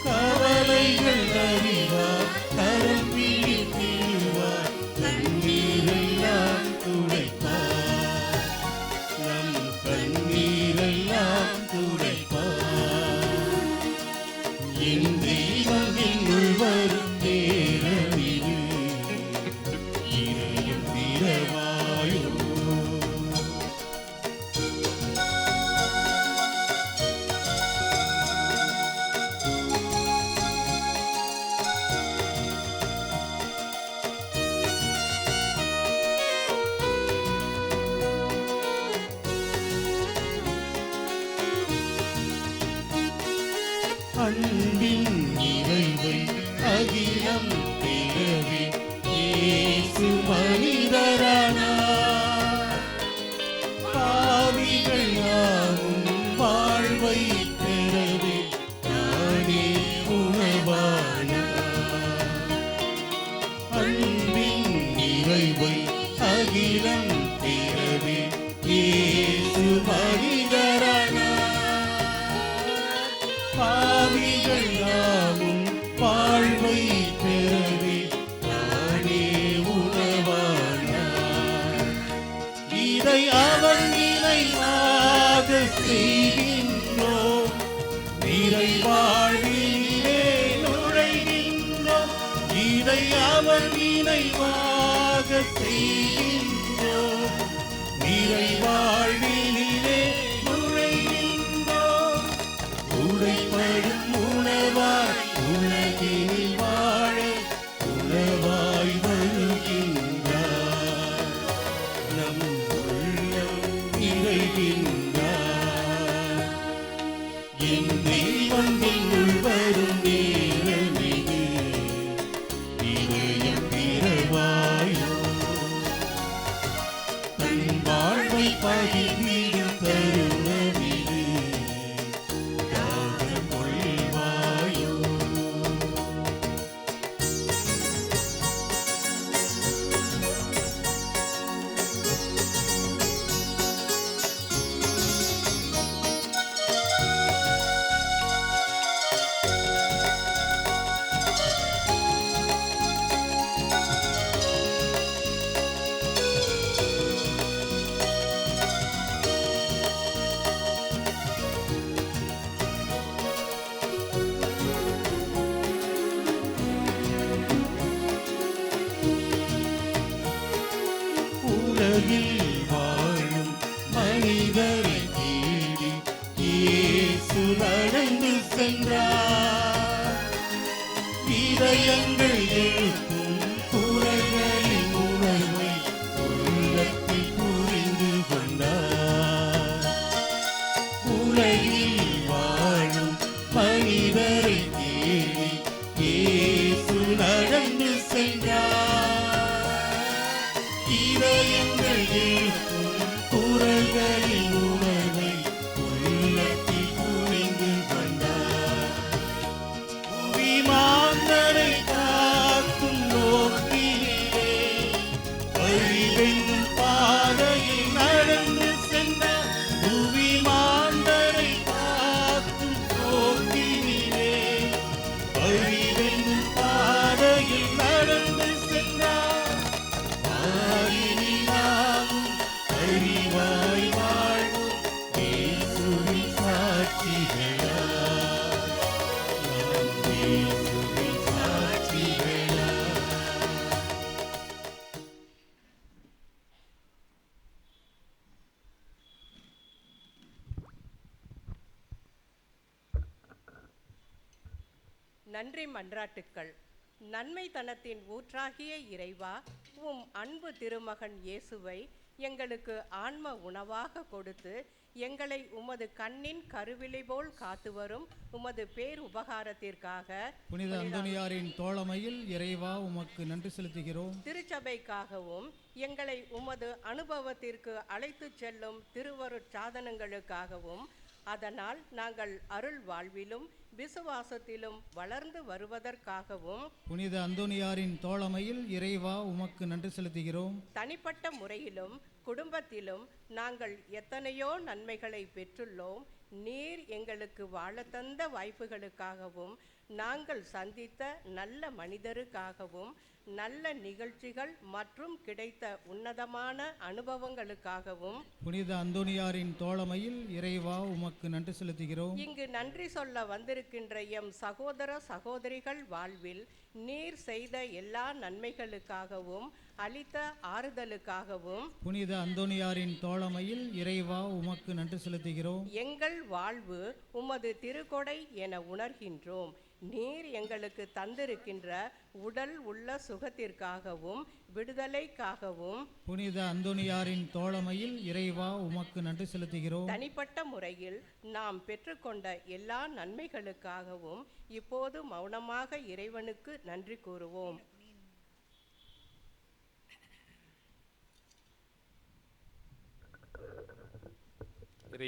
கவலைகள் அறிவார், கரம் பிடித்திடுவார், கண்ணீரெல்லாம் துடைப்பார். நம் கண்ணீரெல்லாம் துடைப்பார். என் தெய்வம் என்னுள் வரும் நேரமிது, இதயம் திறவாயோ. அன்பின் நிறைவை அகிலம் பெறவே இயேசு மனிதரானார். பாவிகள் யாவும் வாழ்வை பெறவே நானே உணவானார். அன்பின் நிறைவை அகிலம் பெறவே இயேசு மனிதரானார். பாவிகள் யாவும் வாழ்வை பெறவே நானே உணவானார். இதை அவன் நினைவாக செய்கின்றோம், நிறைவாழ்விலே நுழைகின்றோம். இதை அவன் நினைவாக செய்கின்றோம், நிறைவாழ்விலே நுழைகின்றோம். உடைப்படும் உணவாய் உலகில் வாழ உணவாய் வருகின்றார். நம் உள்ளம் நிறைகின்றார். என் தெய்வம் என்னுள் வரும் நேரமிது, இதயம் திறவாயோ. தன் வாழ்வை பகிர்ந்திடும் தருணமிது, தாகம் கொள்வாயோ. உலகில் வாழும் மனிதரை தேடி இயேசு நடந்து சென்றார். இதயங்கள் எழுப்பும் குரல்களின் உணர்வை உள்ளத்தில் புரிந்து கொண்டார். உலகில் வாழும் மனிதரை தேடி இயேசு நடந்து சென்றார். இதயங்கள் எழுப்பும் குரல்களின் உணர்வை உள்ளத்தில் புரிந்து கொண்டார். புவிமாந்தரை காக்கும் நோக்கிலே வழிவென்னும் பாதையில் நடந்து சென்றார். புவிமாந்தரை காக்கும் நோக்கிலே வழிவென்னும் பாதையில் நடந்து சென்றார். மாறினாலும் அறிவாய் வாழ்வும் இயேசுவின் சாட்சிகளா, நாம் இயேசுவின் சாட்சிகளா. நன்றி மன்றாட்டுக்கள். நன்மை தனத்தின் ஊற்றாகிய இறைவா, உம் அன்பு திருமகன் இயேசுவை எங்களுக்கு ஆன்ம உணவாக கொடுத்து எங்களை உமது கண்ணின் கருவிலை போல் காத்து வரும் உமது பேர் உபகாரத்திற்காக புனித அந்தோனியாரின் தோழமையில் இறைவா உமக்கு நன்றி செலுத்துகிறோம். திருச்சபைக்காகவும் எங்களை உமது அனுபவத்திற்கு அழைத்து செல்லும் திருவருட்சாதனங்களுக்காகவும், அதனால் நாங்கள் அருள் வாழ்விலும் விசுவாசத்திலும் வளர்ந்து வருவதற்காகவும் புனித அந்தோனியாரின் தோழமையில் இறைவா உமக்கு நன்றி செலுத்துகிறோம். தனிப்பட்ட முறையிலும் குடும்பத்திலும் நாங்கள் எத்தனையோ நன்மைகளை பெற்றுள்ளோம். நீர் எங்களுக்கு வாழ தந்த வாய்ப்புகளுக்காகவும், நாங்கள் சந்தித்த நல்ல மனிதருக்காகவும், நல்ல நிகழ்ச்சிகள் மற்றும் கிடைத்த உன்னதமான அனுபவங்களுக்காகவும் புனித அந்தோணியாரின் தோழமையில் இறைவா உமக்கு நன்றி செலுத்துகிறோம். இங்கு நன்றி சொல்ல வந்திருக்கின்ற எம் சகோதர சகோதரிகள் வாழ்வில் நீர் செய்த எல்லா நன்மைகளுக்காகவும் அளித்த ஆறுதலுக்காகவும் புனித அந்தோணியாரின் தோழமையில் இறைவா உமக்கு நன்றி செலுத்துகிறோம். எங்கள் வாழ்வு உமது திருக்கொடை என உணர்கின்றோம். நீர் எங்களுக்கு தந்திருக்கின்ற உடல் உள்ள சுகத்திற்காகவும் விடுதலைக்காகவும் புனித அந்தோணியாரின் தோழமையில் இறைவா உமக்கு நன்றி செலுத்துகிறோம். தனிப்பட்ட முறையில் நாம் பெற்றுக்கொண்ட எல்லா நன்மைகளுக்காகவும் இப்போது மௌனமாக இறைவனுக்கு நன்றி கூறுவோம்.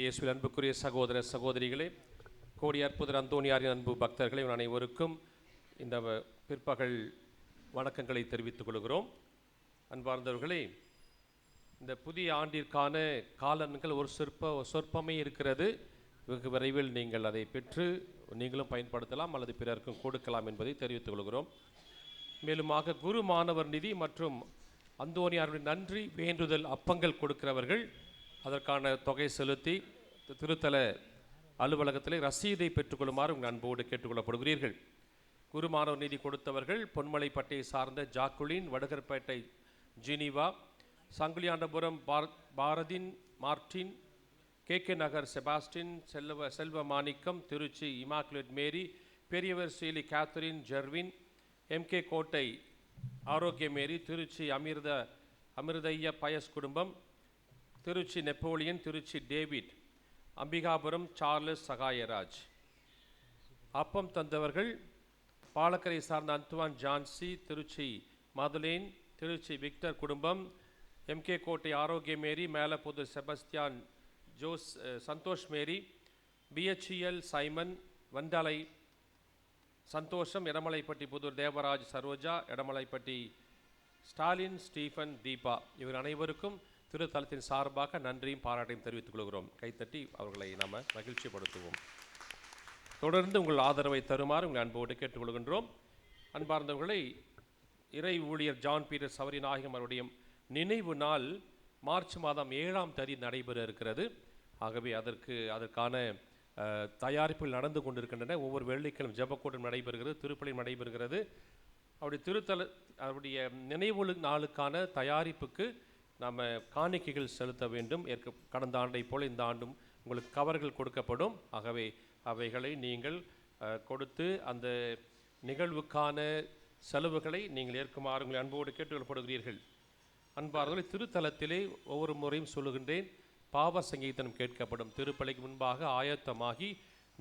இயேசுவில் அன்புக்குரிய சகோதர சகோதரிகளே, கோடியார் புதர் அந்தோணியாரின் அன்பு பக்தர்களை அனைவருக்கும் இந்த பிற்பகல் வணக்கங்களை தெரிவித்துக் கொள்கிறோம். அன்பார்ந்தவர்களே, இந்த புதிய ஆண்டிற்கான காலன்கள் ஒரு சொற்பமே இருக்கிறது. வெகு விரைவில் நீங்கள் அதை பெற்று நீங்களும் பயன்படுத்தலாம் அல்லது பிறருக்கும் கொடுக்கலாம் என்பதை தெரிவித்துக் கொள்கிறோம். மேலுமாக குரு மாணவர் நிதி மற்றும் அந்தோணியாருடைய நன்றி வேண்டுதல் அப்பங்கள் கொடுக்கிறவர்கள் அதற்கான தொகை செலுத்தி திருத்தல அலுவலகத்திலே ரசீதை பெற்றுக்கொள்ளுமாறு உங்கள் அன்போடு கேட்டுக்கொள்ளப்படுகிறீர்கள். குரு மாணவர் நிதி கொடுத்தவர்கள் பொன்மலைப்பட்டியை சார்ந்த ஜாக்குலின், வடுகர்பேட்டை ஜீனிவா, சங்குலியாண்டபுரம் பாரதின் மார்டின், கே நகர் செபாஸ்டின், செல்வ மாணிக்கம், திருச்சி இமாக்குலேட் மேரி, பெரியவர் ஸ்ரீலி கேத்தரின் ஜெர்வின், MK கோட்டை ஆரோக்கிய மேரி, திருச்சி அமிர்தைய பயஸ் குடும்பம், Trichy Napoleon, Trichy David, Ambikapuram Charles Sagayaraj. அப்பம் தந்தவர்கள் பாலக்கரை சார்ந்த அந்துவான் ஜான்சி, திருச்சி மதுலேன், திருச்சி விக்டர் குடும்பம், MK Kottai Arokia Mary, Melapudhu Sebastian Santhosh Mary, BHEL Simon, Vandalai Santhosham, Edamalaipatti Pudur Devaraj Saroja, Edamalaipatti Stalin Stephen Deepa. இவர் அனைவருக்கும் திருத்தலத்தின் சார்பாக நன்றியும் பாராட்டையும் தெரிவித்துக் கொள்கிறோம். கைத்தட்டி அவர்களை நாம் மகிழ்ச்சிப்படுத்துவோம். தொடர்ந்து உங்கள் ஆதரவை தருமாறு உங்கள் அன்போடு கேட்டுக்கொள்கின்றோம். அன்பார்ந்தவர்களை, இறை ஊழியர் ஜான் பீட்டர் சவரிநாயகம் அவருடைய நினைவு நாள் மார்ச் மாதம் 7ஆம் தேதி நடைபெற இருக்கிறது. ஆகவே அதற்கான தயாரிப்புகள் நடந்து கொண்டிருக்கின்றன. ஒவ்வொரு வெள்ளிக்கிழமை ஜெபக்கூட்டம் நடைபெறுகிறது, திருப்பலி நடைபெறுகிறது. அவருடைய நினைவு நாளுக்கான தயாரிப்புக்கு நாம் காணிக்கைகள் செலுத்த வேண்டும். கடந்த ஆண்டை போல் இந்த ஆண்டும் உங்களுக்கு கவர்கள் கொடுக்கப்படும். ஆகவே அவைகளை நீங்கள் கொடுத்து அந்த நிகழ்வுக்கான செலவுகளை நீங்கள் ஏற்குமாறு உங்களை அன்போடு கேட்டுக்கொள்ளப்படுகிறீர்கள். அன்பார்ந்தவர்களே, திருத்தலத்திலே ஒவ்வொரு முறையும் சொல்லுகின்றேன், பாவ சங்கீதனம் கேட்கப்படும். திருப்பலிக்கு முன்பாக ஆயத்தமாகி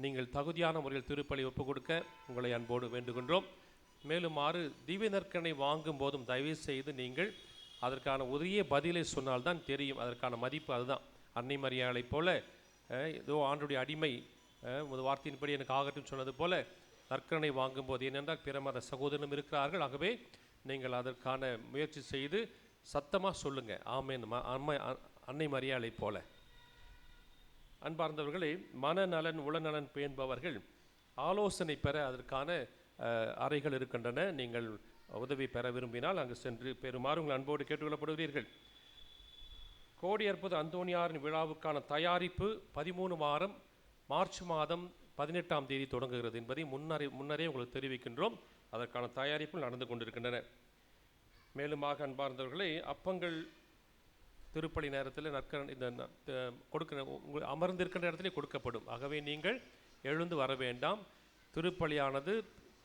நீங்கள் தகுதியான முறையில் திருப்பலி ஒப்புக் கொடுக்க உங்களை அன்போடு வேண்டுகின்றோம். மேலும் திவ்ய நற்கரணை வாங்கும் போதும் தயவு செய்து நீங்கள் அதற்கான உரிய பதிலை சொன்னால்தான் தெரியும் அதற்கான மதிப்பு. அதுதான் அன்னை மரியாதை போல ஏதோ ஆண்டுடைய அடிமை ஒரு வார்த்தையின்படி எனக்கு ஆகட்டும் சொன்னது போல நற்கரணை வாங்கும்போது, ஏனென்றால் பிற மத சகோதரனும் இருக்கிறார்கள். ஆகவே நீங்கள் அதற்கான முயற்சி செய்து சத்தமாக சொல்லுங்கள், ஆமேன் அன்னை மரியாதை போல. அன்பார்ந்தவர்களே, மனநலன் உளநலன் பேணுபவர்கள் ஆலோசனை பெற அதற்கான அறைகள் இருக்கின்றன. நீங்கள் உதவி பெற விரும்பினால் அங்கு சென்று பெறுமாறு உங்கள் அன்போடு கேட்டுக்கொள்ளப்படுகிறீர்கள். கோடி அற்புத அந்தோணியாரின் விழாவுக்கான தயாரிப்பு 13 வாரம் மார்ச் மாதம் 18ஆம் தேதி தொடங்குகிறது என்பதை முன்னரே உங்களுக்கு தெரிவிக்கின்றோம். அதற்கான தயாரிப்புகள் நடந்து கொண்டிருக்கின்றன. மேலுமாக அன்பார்ந்தவர்களே, அப்பங்கள் திருப்பலி நேரத்தில் கொடுக்க அமர்ந்திருக்கின்ற இடத்திலே கொடுக்கப்படும். ஆகவே நீங்கள் எழுந்து வர வேண்டாம். திருப்பலியானது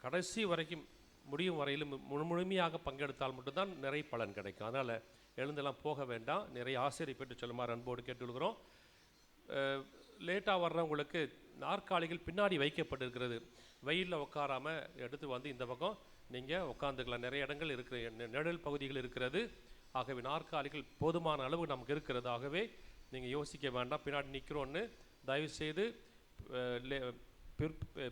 கடைசி வரைக்கும் முடியும் வரையிலும் முழுமையாக பங்கெடுத்தால் மட்டும்தான் நிறைய பலன் கிடைக்கும். அதனால் எழுந்தெல்லாம் போக வேண்டாம். நிறைய ஆசிரியரை பெற்று சொல்லுமாறு அன்போடு கேட்டுக்கொள்கிறோம். லேட்டாக வர்றவங்களுக்கு நாற்காலிகள் பின்னாடி வைக்கப்பட்டிருக்கிறது. வெயிலில் உட்காராமல் எடுத்து வந்து இந்த பக்கம் நீங்கள் உட்காந்துக்கலாம். நிறைய இடங்கள் இருக்கிற நிழல் பகுதிகள் இருக்கிறது. ஆகவே நாற்காலிகள் போதுமான அளவு நமக்கு இருக்கிறது. ஆகவே நீங்கள் யோசிக்க வேண்டாம் பின்னாடி நிற்கிறோன்னு. தயவுசெய்து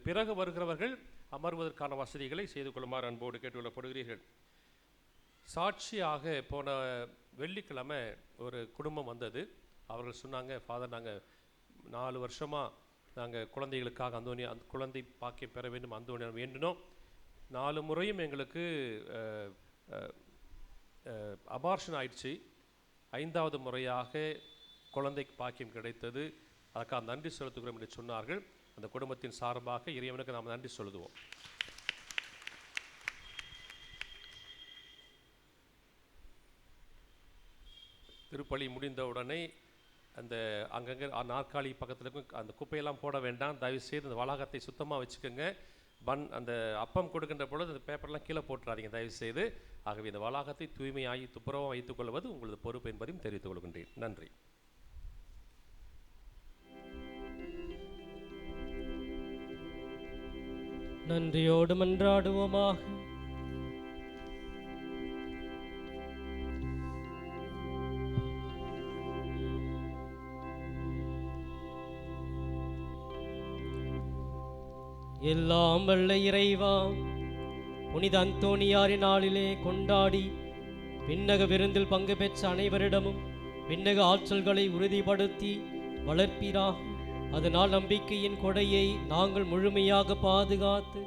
பிறகு வருகிறவர்கள் அமர்வதற்கான வசதிகளை செய்து கொள்ளுமாறு அன்போடு கேட்டுக்கொள்ளப்படுகிறீர்கள். சாட்சியாக போன வெள்ளிக்கிழமை ஒரு குடும்பம் வந்தது. அவர்கள் சொன்னாங்க, ஃபாதர், நாங்கள் 4 வருஷமாக நாங்கள் குழந்தைகளுக்காக அந்த குழந்தை பாக்கியம் பெற வேண்டும் அந்தோனியார் வேண்டினோம். 4 முறையும் எங்களுக்கு அபார்ஷன் ஆயிடுச்சு. 5வது முறையாக குழந்தைக்கு பாக்கியம் கிடைத்தது. அதுக்காக நன்றி செலுத்துகிறோம் என்று சொன்னார்கள். அந்த குடும்பத்தின் சார்பாக இறைவனுக்கு நாம் நன்றி சொல்லுவோம். திருப்பலி முடிந்தவுடனே அந்த அங்கங்கே நாற்காலி பக்கத்தில் இருக்கும் அந்த குப்பையெல்லாம் போட வேண்டாம். தயவுசெய்து அந்த வளாகத்தை சுத்தமாக வச்சுக்கோங்க. அந்த அப்பம் கொடுக்கின்ற பொழுது அந்த பேப்பர்லாம் கீழே போட்டுறாதீங்க தயவுசெய்து. ஆகவே இந்த வளாகத்தை தூய்மையாகி துப்புரவாக வைத்துக் கொள்வது உங்களது பொறுப்பு என்பதையும் தெரிவித்துக் கொள்கின்றேன். நன்றி. நன்றியோடு மன்றாடுவோமாக. எல்லாம் வல்ல இறைவா, புனித அந்தோனியாரின் நாளிலே கொண்டாடி விண்ணக விருந்தில் பங்கு பெற்ற அனைவரிடமும் விண்ணக ஆற்றல்களை உறுதிப்படுத்தி வளர்ப்பீராக. அதனால் நம்பிக்கையின் கொடையை நாங்கள் முழுமையாக பாதுகாத்து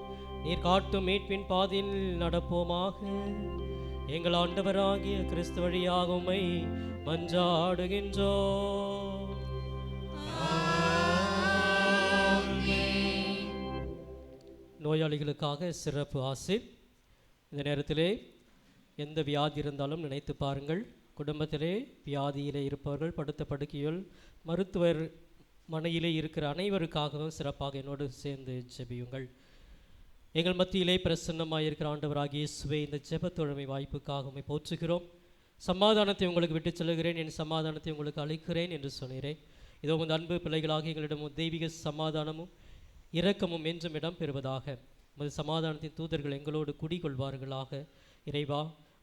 நீர் காட்டும் மீட்பின் பாதையில் நடப்போமாக. எங்கள் ஆண்டவராகிய கிறிஸ்து வழியாக உம்மை மன்றாடுகின்றோம். நோயாளிகளுக்காக சிறப்பு ஆசி. இந்த நேரத்திலே எந்த வியாதி இருந்தாலும் நினைத்து பாருங்கள். குடும்பத்திலே வியாதியிலே இருப்பவர்கள், படுத்த படுக்கையில், மருத்துவர் மனையிலே இருக்கிற அனைவருக்காகவும் சிறப்பாக என்னோடு சேர்ந்து ஜெபியுங்கள். எங்கள் மத்தியிலே பிரசன்னமாக இருக்கிற ஆண்டவராகிய இயேசுவே, இந்த ஜெபத்தொழுமை வாய்ப்புக்காக போற்றுகிறோம். சமாதானத்தை உங்களுக்கு விட்டு செல்கிறேன், என் சமாதானத்தை உங்களுக்கு அளிக்கிறேன் என்று சொன்னீரேன். இதோ உங்கள் அன்பு பிள்ளைகளாக எங்களிடம் தெய்வீக சமாதானமும் இரக்கமும் என்றும் இடம் பெறுவதாக. உமது சமாதானத்தின் தூதர்கள் எங்களோடு குடிகொள்வார்களாக. இறைவா,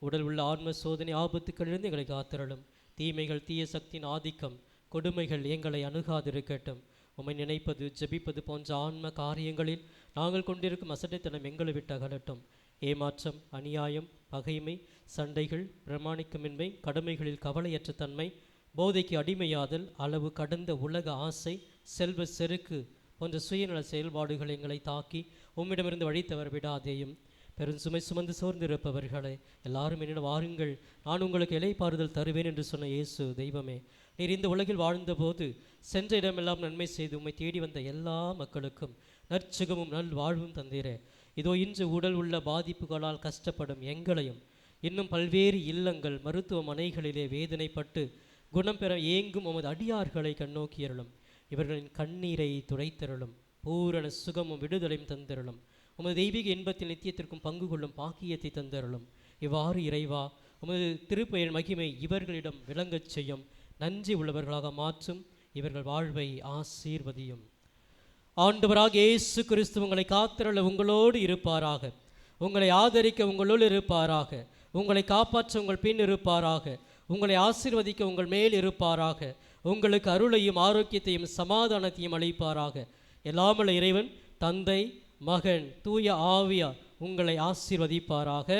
உடல் உள்ள ஆன்ம சோதனை ஆபத்துக்களிலிருந்து எங்களை காத்திரளும். தீமைகள், தீய சக்தியின் ஆதிக்கம், கொடுமைகள் எங்களை அணுகாதிருக்கட்டும். உம்மை நினைப்பது, ஜெபிப்பது போன்ற ஆன்ம காரியங்களில் நாங்கள் கொண்டிருக்கும் அசட்டைத்தனம் எங்களை விட்டு அகலட்டும். ஏமாற்றம், அநியாயம், பகைமை, சண்டைகள், பிரமாணிக்கமின்மை, கடமைகளில் கவலையற்ற தன்மை, போதைக்கு அடிமையாதல், அளவு கடந்த உலக ஆசை, செல்வ செருக்கு போன்ற சுயநல செயல்பாடுகள் எங்களை தாக்கி உம்மிடமிருந்து வழி தவற விடாதேயும். பெரும் சுமை சுமந்து சோர்ந்திருப்பவர்களே, எல்லாரும் என்னிடம் வாருங்கள், நான் உங்களுக்கு இளைப்பாறுதல் தருவேன் என்று சொன்ன இயேசு தெய்வமே, நீர் இந்த உலகில் வாழ்ந்தபோது சென்ற இடமெல்லாம் நன்மை செய்து உம்மை தேடி வந்த எல்லா மக்களுக்கும் நற்சுகமும் நல் வாழ்வும் தந்தீரே. இதோ இன்று உடல் உள்ள பாதிப்புகளால் கஷ்டப்படும் எங்களையும், இன்னும் பல்வேறு இல்லங்கள், மருத்துவமனைகளிலே வேதனைப்பட்டு குணம் பெற ஏங்கும் உமது அடியார்களை கண்ணோக்கியருளும். இவர்களின் கண்ணீரை துடைத்தருளும். பூரண சுகமும் விடுதலையும் தந்தருளும். உமது தெய்வீக இன்பத்தில் நித்தியத்திற்கும் பங்கு கொள்ளும் பாக்கியத்தை தந்தருளும். இவ்வாறு இறைவா, உமது திருப்பெயர் மகிமை இவர்களிடம் விளங்கச் செய்யும். நன்றி உள்ளவர்களாக மாற்றும். இவர்கள் வாழ்வை ஆசீர்வதியும். ஆண்டவராக இயேசு கிறிஸ்து உங்களை காத்திரள உங்களோடு இருப்பாராக. உங்களை ஆதரிக்க உங்களோடு இருப்பாராக. உங்களை காப்பாற்ற உங்கள் பின் இருப்பாராக. உங்களை ஆசீர்வதிக்க உங்கள் மேல் இருப்பாராக. உங்களுக்கு அருளையும் ஆரோக்கியத்தையும் சமாதானத்தையும் அளிப்பாராக. எல்லாமல்ல இறைவன் தந்தை, மகன், தூய ஆவியார் உங்களை ஆசீர்வதிப்பாராக.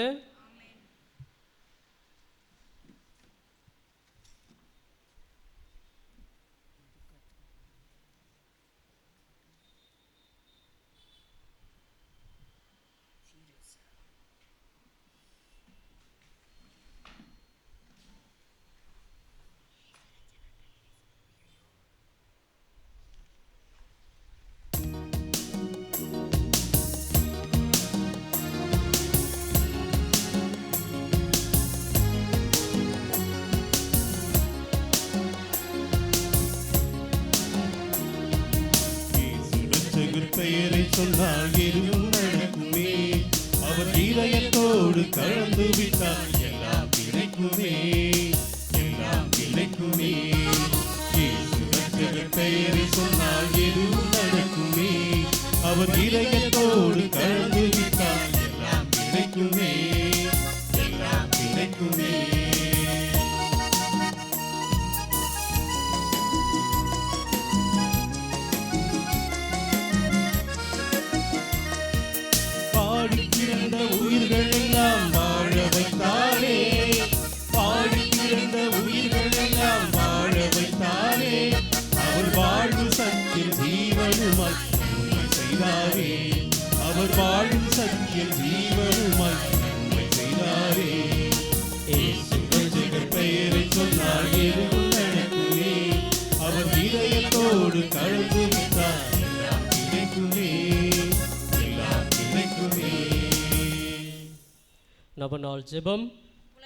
பெயரை சொன்னால் எதுவும் நடக்குமே. அவர் இதயத்தோடு கலந்து விட்டால் எல்லாம் கிடைக்குமே, எல்லாம் கிடைக்குமே. பெயரை சொன்னால் எதுவும் நடக்குமே. அவர் இதயத்தோடு கலந்து விட்டால் எல்லாம் கிடைக்குமே, எல்லாம் கிடைக்குமே. உயிர்கள் எல்லாம் வாழ வைத்தாரே, வாழும் சத்தியம் ஜீவனுமாய் நன்மை செய்தாரே. இயேசு ரட்சகர் பெயரை சொன்னால் எதுவும் நடக்குமே. அவர் இதயத்தோடு கலந்து விட்டார் எல்லாம் கிடைக்குமே, எல்லாம் கிடைக்குமே. நவநாள் ஜெபம்.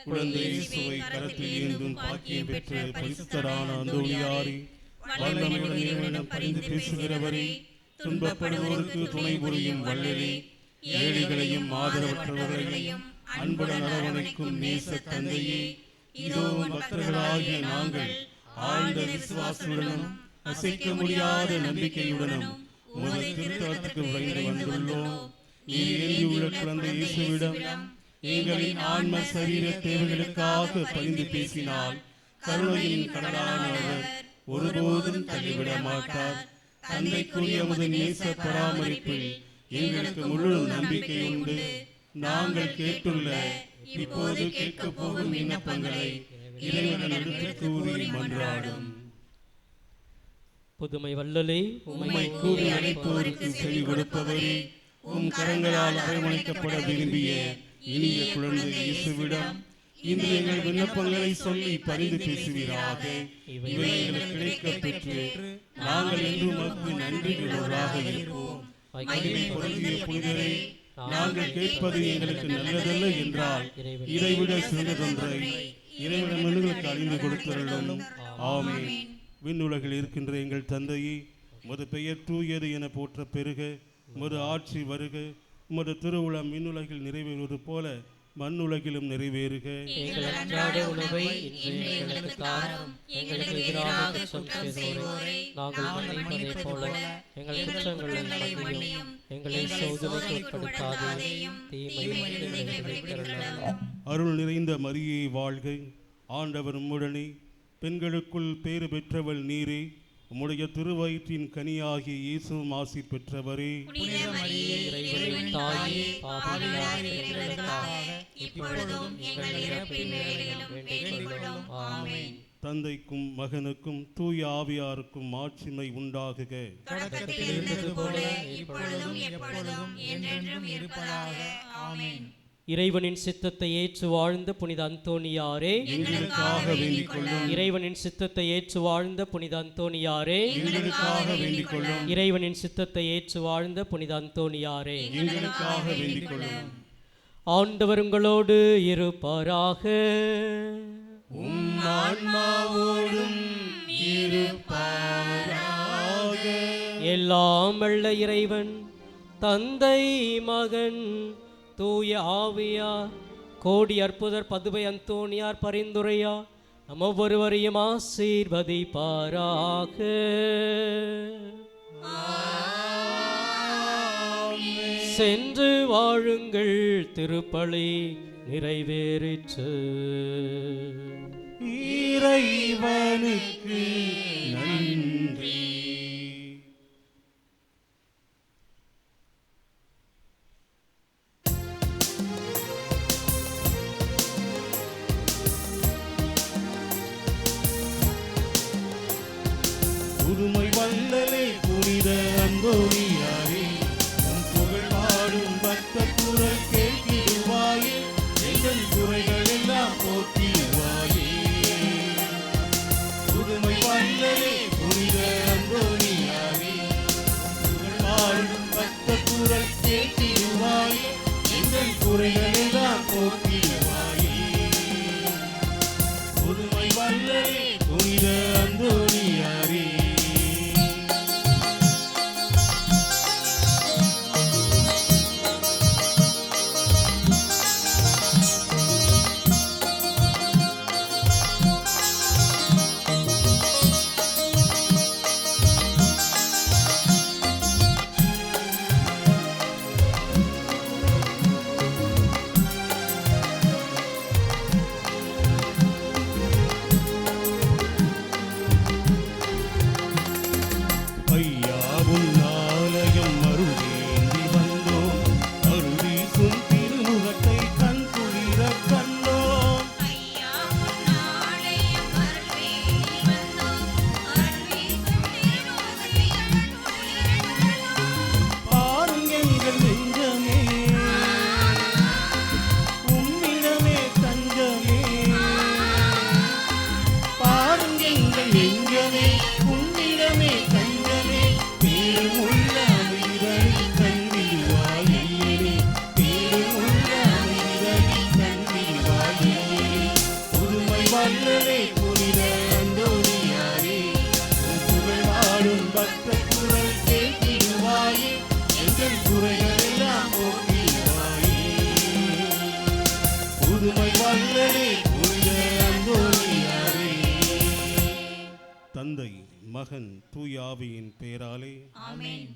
குழந்தை இயேசுவை கரத்தில் ஏந்தும் பாக்கியம் பெற்ற பரிசுத்தரான அந்தோணியாரே, வல்லமையுடன் இறைவனிடம் பரிந்து பேசுகிறவரே, துன்பப்படுவோருக்கு துணை புரியும் வள்ளலே, ஏழைகளையும் ஆதரவற்றவர்களையும் அன்புடன் அரவணைக்கும் நேச தந்தையே, இதோ பக்தர்களாகிய நாங்கள் ஆழ்ந்த விசுவாசத்துடனும் அசைக்க முடியாத நம்பிக்கையுடனும் உமது திருத்தலத்துக்கு விரைந்து வந்துள்ளோம். நீர் ஏந்தியுள்ள குழந்தை இயேசுவிடம் எங்களின் ஆன்ம சரீர தேவைகளுக்காக பரிந்து பேசினால் கருணையின் கடலான அவர் ஒருபோதும் தள்ளிவிட மாட்டார். தந்தைக்குரிய உமது நேச பராமரிப்பில் எங்களுக்கு முழு நம்பிக்கை உண்டு. நாங்கள் கேட்டுள்ள இப்போது கேட்கப் போகும் விண்ணப்பங்களை இறைவனிடத்தில் கூறி மன்றாடும். புதுமை வள்ளலே, உம்மை கூறி அழைப்போருக்கு செவி கொடுப்பவரே, உம் கரங்களால் அரவணைக்கப்பட விரும்பிய இனிய குழந்தை இயேசுவிடம் இன்று எங்கள் விண்ணப்பங்களை சொல்லி பரிந்து பேசுவீராக. இவை எங்களுக்கு கிடைக்கப் பெற்று நாங்கள் என்றும் உமக்கு நன்றியுள்ளவர்களாக இருப்போம். மகிமை பொருந்திய புனிதரே, நாங்கள் கேட்பது எங்களுக்கு நல்லதல்ல என்றால் இதைவிட சிறந்ததொன்றை இறைவனிடமிருந்து அறிந்து கொடுத்தருளும். ஆமென். விண்ணுலகில் இருக்கின்ற எங்கள் தந்தையே, உமது பெயர் தூயது என போற்ற பெருக, உமது ஆட்சி வருக, உமது திருவுளம் விண்ணுலகில் நிறைவேறுவது போல மண்ணுலகிலும் நிறைவேறுக. எங்கள் அன்றாட உணவை இன்று எங்களுக்கு தாரும். எங்களுக்கு எதிராக குற்றம் செய்தோரை நாங்கள் மன்னிப்பதைப் போல எங்கள் குற்றங்களை மன்னியும். எங்களை சோதனைக்கு உட்படுத்தாதேயும், தீமையிலிருந்து எங்களை விடுவித்தருளும். அருள் நிறைந்த மரியே வாழ்க, ஆண்டவர் உம்முடனே, பெண்களுக்குள் பேறு பெற்றவள் நீரே, உம்முடைய திருவயிற்றின் கனியாகிய இயேசுவும் ஆசி பெற்றவரே. இறைவனின் தாயே, பாவிகளாகிய எங்களுக்காக இப்பொழுதும் எங்கள் இறப்பின் வேளையிலும் வேண்டிக் கொள்ளும். ஆமென். தந்தைக்கும் மகனுக்கும் தூய ஆவியாருக்கும் மாட்சிமை உண்டாகுக. தொடக்கத்தில் இருந்தது போல இப்பொழுதும் எப்பொழுதும் என்றென்றும் இருப்பதாக. ஆமென். இறைவனின் சித்தத்தை ஏற்று வாழ்ந்த புனித அந்தோணியாரே, எங்களுக்காக வேண்டிக் கொள்ளும். இறைவனின் சித்தத்தை ஏற்று வாழ்ந்த புனித அந்தோணியாரே, எங்களுக்காக வேண்டிக் கொள்ளும். இறைவனின் சித்தத்தை ஏற்று வாழ்ந்த புனித அந்தோணியாரே, எங்களுக்காக வேண்டிக் கொள்ளும். ஆண்டவர் உங்களோடு இருப்பாராக. உம் ஆன்மாவோடும் இருப்பாராக. எல்லாம் வல்ல இறைவன் தந்தை, மகன், தூய ஆவியார், கோடி அற்புதர் பதுவை அந்தோணியார் பரிந்துரையா நம் ஒவ்வொருவரையும் ஆசீர்வதிப்பாராக. சென்று வாழுங்கள், திருப்பலி நிறைவேறிற்று. இறைவனுக்கு நன்றி. புதுமை வள்ளலே புனித அந்தோணியாரே, உம் புகழ் பாடும் பக்தர் குரல் கேட்கிடுவாயே, எங்கள் குறைகள் எல்லாம் போக்கிடுவாயே. புதுமை வள்ளலே தேடும் உள்ள அமைதிதனை தந்திடுவாய் ஐயனே. தேடும் உள்ள அமைதிதனை தந்திடுவாய் ஐயனே. புதுமை வல்லலே புனித அந்தோணியாரே, உன் புகழ் பாடும் பக்த குரல் கேட்டிடுவாயே, எங்கள் குறைகள் எல்லாம் போக்கிடுவாயே. புதுமை வல்லலே புனித அந்தோணியாரே. தந்தை, மகன், தூய ஆவியின் பெயராலே ஆமென்.